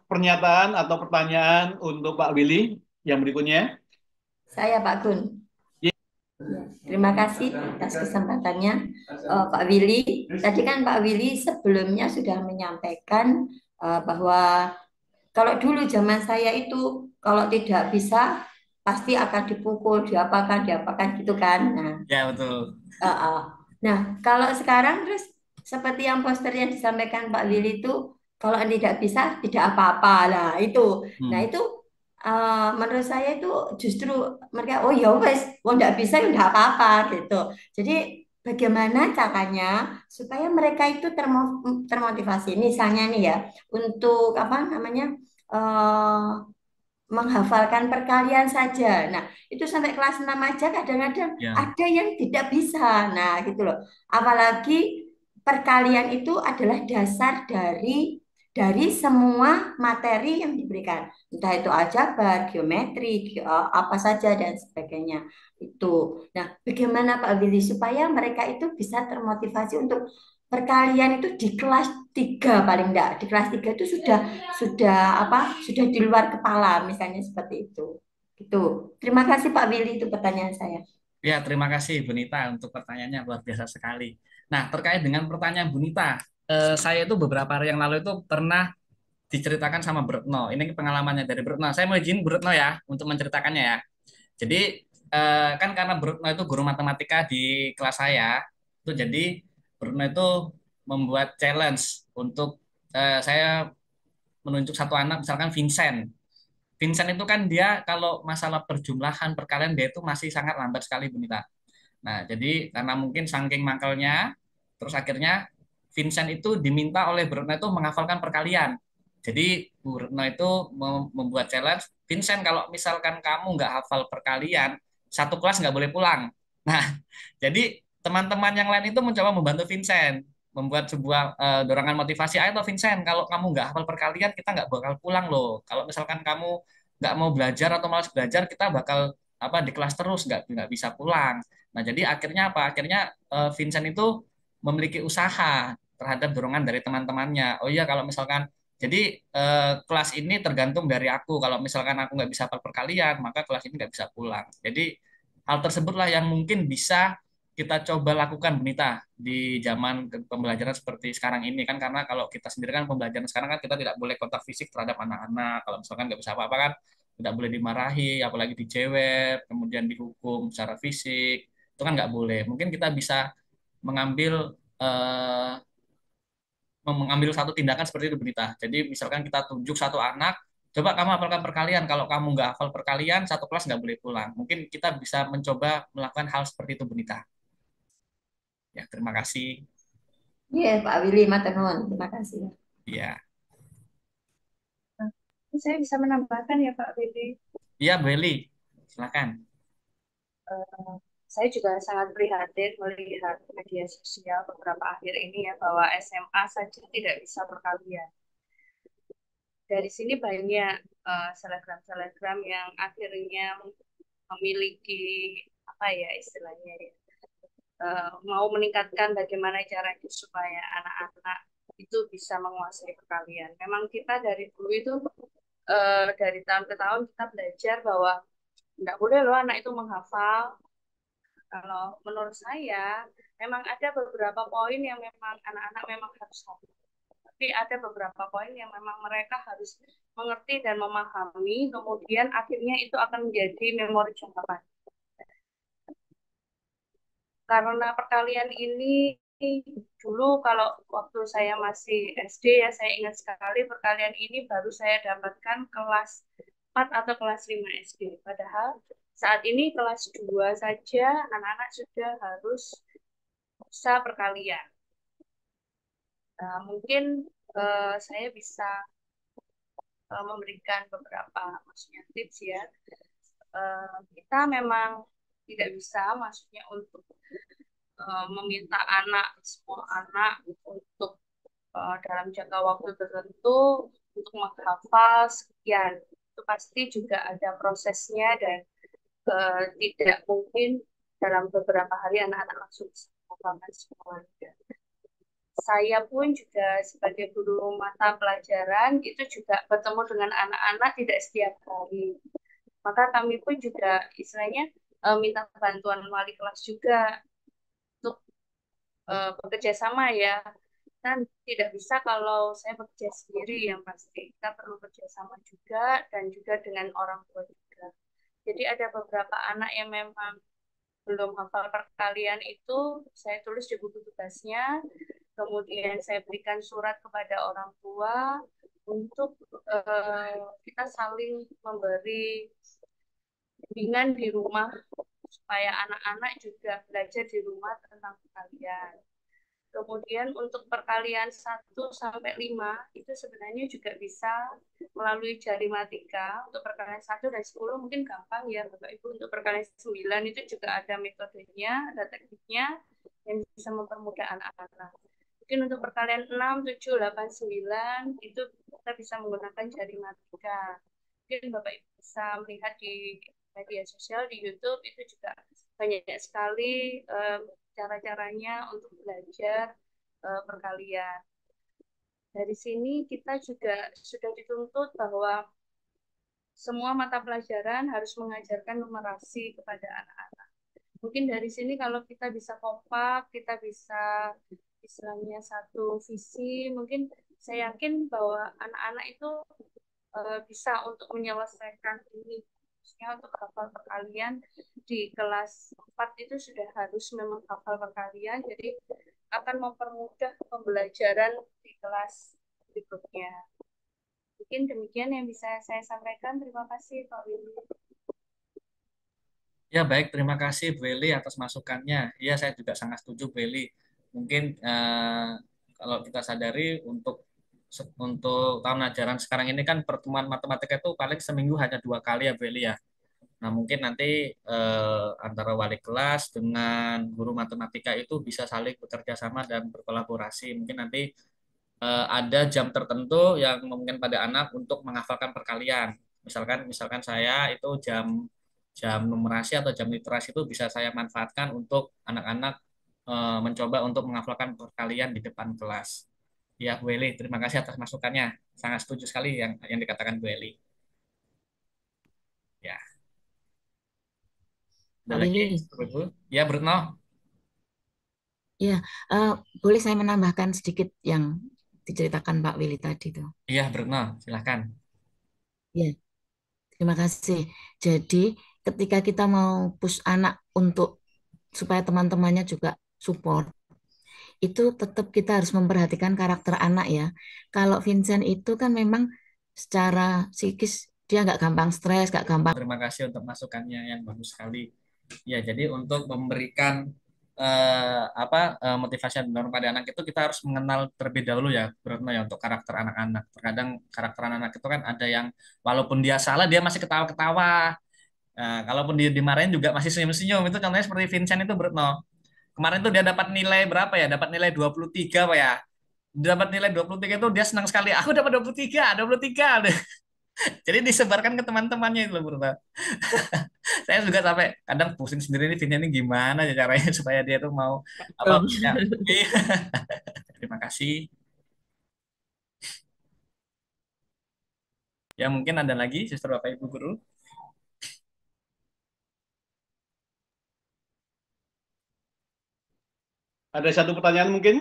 pernyataan atau pertanyaan untuk Pak Willy yang berikutnya. Saya Pak Gun. Ya. Terima kasih atas kesempatannya Pak Willy. Tadi kan Pak Willy sebelumnya sudah menyampaikan bahwa kalau dulu zaman saya itu kalau tidak bisa pasti akan dipukul, diapakan gitu kan. Nah, Ya, betul. Nah, kalau sekarang terus seperti yang poster yang disampaikan Pak Willy itu kalau tidak bisa tidak apa-apa. Nah, itu. Nah, itu menurut saya itu justru mereka oh ya wes, nggak bisa ya nggak apa-apa gitu. Jadi bagaimana caranya supaya mereka itu termotivasi. Misalnya nih ya, untuk apa namanya menghafalkan perkalian saja. Nah, itu sampai kelas 6 aja kadang-kadang Ya. ada yang tidak bisa. Nah, gitu loh. Apalagi perkalian itu adalah dasar dari semua materi yang diberikan. Entah itu aljabar, geometri, apa saja dan sebagainya. Itu. Nah, bagaimana Pak Willy supaya mereka itu bisa termotivasi untuk perkalian itu di kelas 3 paling enggak. Di kelas 3 itu sudah di luar kepala misalnya seperti itu. Gitu. Terima kasih Pak Willy itu pertanyaan saya. Ya, terima kasih Bu Nita untuk pertanyaannya luar biasa sekali. Nah, terkait dengan pertanyaan Bu Nita, saya itu beberapa hari yang lalu itu pernah diceritakan sama Bretno. Ini pengalamannya dari Bretno. Saya mau izin Bretno ya untuk menceritakannya ya. Jadi kan karena Bretno itu guru matematika di kelas saya, itu jadi Bretno itu membuat challenge untuk saya menunjuk satu anak, misalkan Vincent. Vincent itu kan dia kalau masalah perjumlahan perkalian dia itu masih sangat lambat sekali Bunita. Nah, jadi karena mungkin saking mangkelnya, terus akhirnya Vincent itu diminta oleh Bu Retno itu menghafalkan perkalian. Jadi Bu Retno itu membuat challenge, Vincent kalau misalkan kamu nggak hafal perkalian, satu kelas nggak boleh pulang. Nah, jadi teman-teman yang lain itu mencoba membantu Vincent, membuat sebuah dorongan motivasi. Ayo Vincent, kalau kamu nggak hafal perkalian, kita nggak bakal pulang loh. Kalau misalkan kamu nggak mau belajar atau malas belajar, kita bakal apa di kelas terus, nggak bisa pulang. Nah, jadi akhirnya apa? Akhirnya Vincent itu memiliki usaha terhadap dorongan dari teman-temannya. Oh iya, kalau misalkan jadi kelas ini tergantung dari aku. Kalau misalkan aku nggak bisa hafal perkalian, maka kelas ini nggak bisa pulang. Jadi hal tersebutlah yang mungkin bisa kita coba lakukan, Benita, di zaman pembelajaran seperti sekarang ini kan, karena kalau kita sendiri kan pembelajaran sekarang kan kita tidak boleh kontak fisik terhadap anak-anak. Kalau misalkan nggak bisa apa-apa kan tidak boleh dimarahi, apalagi dicewek, kemudian dihukum secara fisik, itu kan nggak boleh. Mungkin kita bisa mengambil mengambil satu tindakan seperti itu, Berita. Jadi misalkan kita tunjuk satu anak, coba kamu hafalkan perkalian. Kalau kamu nggak hafal perkalian, satu kelas nggak boleh pulang. Mungkin kita bisa mencoba melakukan hal seperti itu, Berita. Ya, terima kasih. Iya, Pak Willy, matur nuwun. Terima kasih. Iya. Saya bisa menambahkan ya Pak Willy. Iya, Beli. Silakan. Saya juga sangat prihatin melihat media sosial beberapa akhir ini ya, bahwa SMA saja tidak bisa perkalian. Dari sini banyak selebgram-selebgram yang akhirnya memiliki apa ya istilahnya ya, mau meningkatkan bagaimana caranya supaya anak-anak itu bisa menguasai perkalian. Memang kita dari dulu itu dari tahun ke tahun kita belajar bahwa tidak boleh loh anak itu menghafal. Kalau menurut saya, memang ada beberapa poin yang memang anak-anak memang harus hafal. Tapi ada beberapa poin yang memang mereka harus mengerti dan memahami, kemudian akhirnya itu akan menjadi memori jangka panjang. Karena perkalian ini dulu kalau waktu saya masih SD ya, saya ingat sekali perkalian ini baru saya dapatkan kelas 4 atau kelas 5 SD. Padahal saat ini kelas 2 saja anak-anak sudah harus bisa perkalian. Nah, mungkin saya bisa memberikan beberapa maksudnya tips ya. Kita memang tidak bisa maksudnya untuk meminta semua anak untuk dalam jangka waktu tertentu untuk menghafal sekian. Itu pasti juga ada prosesnya dan tidak mungkin dalam beberapa hari anak-anak langsung bisa menghafalkan semuanya. Saya pun juga sebagai guru mata pelajaran itu juga bertemu dengan anak-anak tidak setiap hari. Maka kami pun juga istilahnya minta bantuan wali kelas juga untuk bekerja sama ya. Dan tidak bisa kalau saya bekerja sendiri yang pasti. Kita perlu bekerja sama juga dan juga dengan orang tua juga. Jadi ada beberapa anak yang memang belum hafal perkalian itu saya tulis di buku tugasnya. Kemudian saya berikan surat kepada orang tua untuk kita saling memberi bimbingan di rumah supaya anak-anak juga belajar di rumah tentang perkalian. Kemudian untuk perkalian 1 sampai 5 itu sebenarnya juga bisa melalui jarimatika. Untuk perkalian 1 dan 10 mungkin gampang ya Bapak Ibu. Untuk perkalian 9 itu juga ada metodenya, ada tekniknya yang bisa mempermudah anak-anak. Mungkin untuk perkalian 6, 7, 8, 9 itu kita bisa menggunakan jarimatika. Mungkin Bapak Ibu bisa melihat di media sosial, di YouTube itu juga banyak sekali cara-caranya untuk belajar perkalian. Dari sini kita juga sudah dituntut bahwa semua mata pelajaran harus mengajarkan numerasi kepada anak-anak. Mungkin dari sini kalau kita bisa kompak, kita bisa istilahnya satu visi, mungkin saya yakin bahwa anak-anak itu bisa untuk menyelesaikan ini. Untuk hafal perkalian di kelas 4 itu sudah harus memang hafal perkalian, jadi akan mempermudah pembelajaran di kelas berikutnya. Mungkin demikian yang bisa saya sampaikan. Terima kasih Pak Willy. Ya baik, terima kasih Bu Eli atas masukannya. Ya saya juga sangat setuju Bu Eli. Mungkin kalau kita sadari untuk tahun ajaran sekarang ini kan pertemuan matematika itu paling seminggu hanya 2 kali ya Bu Eli ya. Nah, mungkin nanti antara wali kelas dengan guru matematika itu bisa saling bekerja sama dan berkolaborasi. Mungkin nanti ada jam tertentu yang mungkin pada anak untuk menghafalkan perkalian. Misalkan saya itu jam numerasi atau jam literasi itu bisa saya manfaatkan untuk anak-anak mencoba untuk menghafalkan perkalian di depan kelas. Ya, Bu Eli, terima kasih atas masukannya. Sangat setuju sekali yang dikatakan Bu Eli. Ya. Ada Pak lagi, Willy. ya Bruno. Ya, boleh saya menambahkan sedikit yang diceritakan Pak Willy tadi tuh. Iya Bruno, silakan. Ya, terima kasih. Jadi ketika kita mau push anak untuk supaya teman-temannya juga support, itu tetap kita harus memperhatikan karakter anak ya. Kalau Vincent itu kan memang secara psikis dia nggak gampang stres, nggak gampang. Terima kasih untuk masukannya yang bagus sekali. Ya, jadi untuk memberikan motivasi yang benar pada anak itu kita harus mengenal terlebih dahulu ya, Bruno ya, untuk karakter anak-anak. Terkadang karakter anak-anak itu kan ada yang walaupun dia salah dia masih ketawa-ketawa. Nah, kalaupun dia dimarahin juga masih senyum-senyum. Itu contohnya seperti Vincent itu Bruno. Kemarin tuh dia dapat nilai berapa ya? Dapat nilai 23 Pak ya. Dapat nilai 23 itu dia senang sekali. Aku dapat 23. Jadi disebarkan ke teman-temannya itu loh, Bro. Saya juga sampai kadang pusing sendiri nih ini gimana ya caranya supaya dia tuh mau apa ya. Terima kasih. Ya, mungkin ada lagi, Suster Bapak Ibu Guru. Ada satu pertanyaan mungkin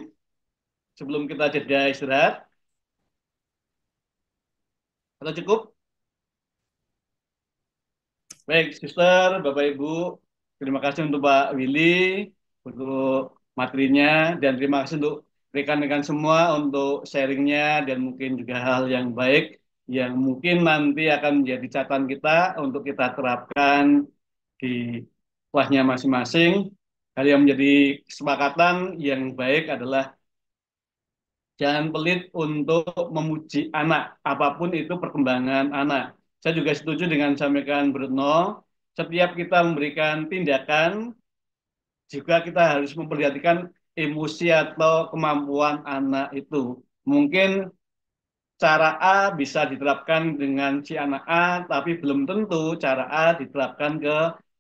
sebelum kita jeda istirahat. Atau cukup? Baik, Suster, Bapak Ibu, terima kasih untuk Pak Willy untuk materinya dan terima kasih untuk rekan-rekan semua untuk sharingnya dan mungkin juga hal yang baik yang mungkin nanti akan menjadi catatan kita untuk kita terapkan di kelasnya masing-masing. Hal yang menjadi kesepakatan yang baik adalah jangan pelit untuk memuji anak, apapun itu perkembangan anak. Saya juga setuju dengan sampaikan Bruno, setiap kita memberikan tindakan, juga kita harus memperhatikan emosi atau kemampuan anak itu. Mungkin cara A bisa diterapkan dengan si anak A, tapi belum tentu cara A diterapkan ke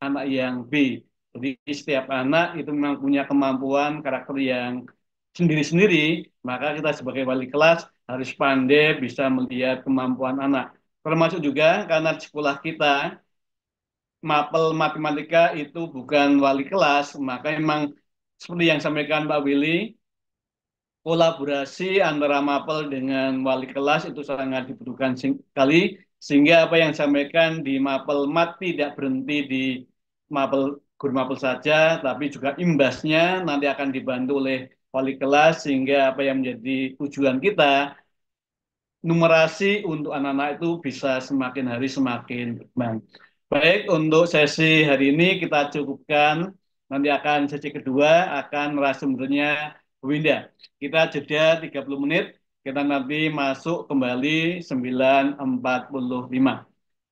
anak yang B. Jadi setiap anak itu memang punya kemampuan karakter yang sendiri-sendiri, maka kita sebagai wali kelas harus pandai bisa melihat kemampuan anak. Termasuk juga karena di sekolah kita, mapel matematika itu bukan wali kelas, maka memang seperti yang sampaikan Pak Willy, kolaborasi antara mapel dengan wali kelas itu sangat dibutuhkan sekali, sehingga apa yang disampaikan di mapel mat tidak berhenti di mapel guru mapel saja, tapi juga imbasnya nanti akan dibantu oleh wali kelas, sehingga apa yang menjadi tujuan kita, numerasi untuk anak-anak itu bisa semakin hari semakin berkembang. Baik, untuk sesi hari ini kita cukupkan. Nanti akan sesi kedua akan narasumbernya Bu Winda. Kita jeda 30 menit. Kita nanti masuk kembali 9.45.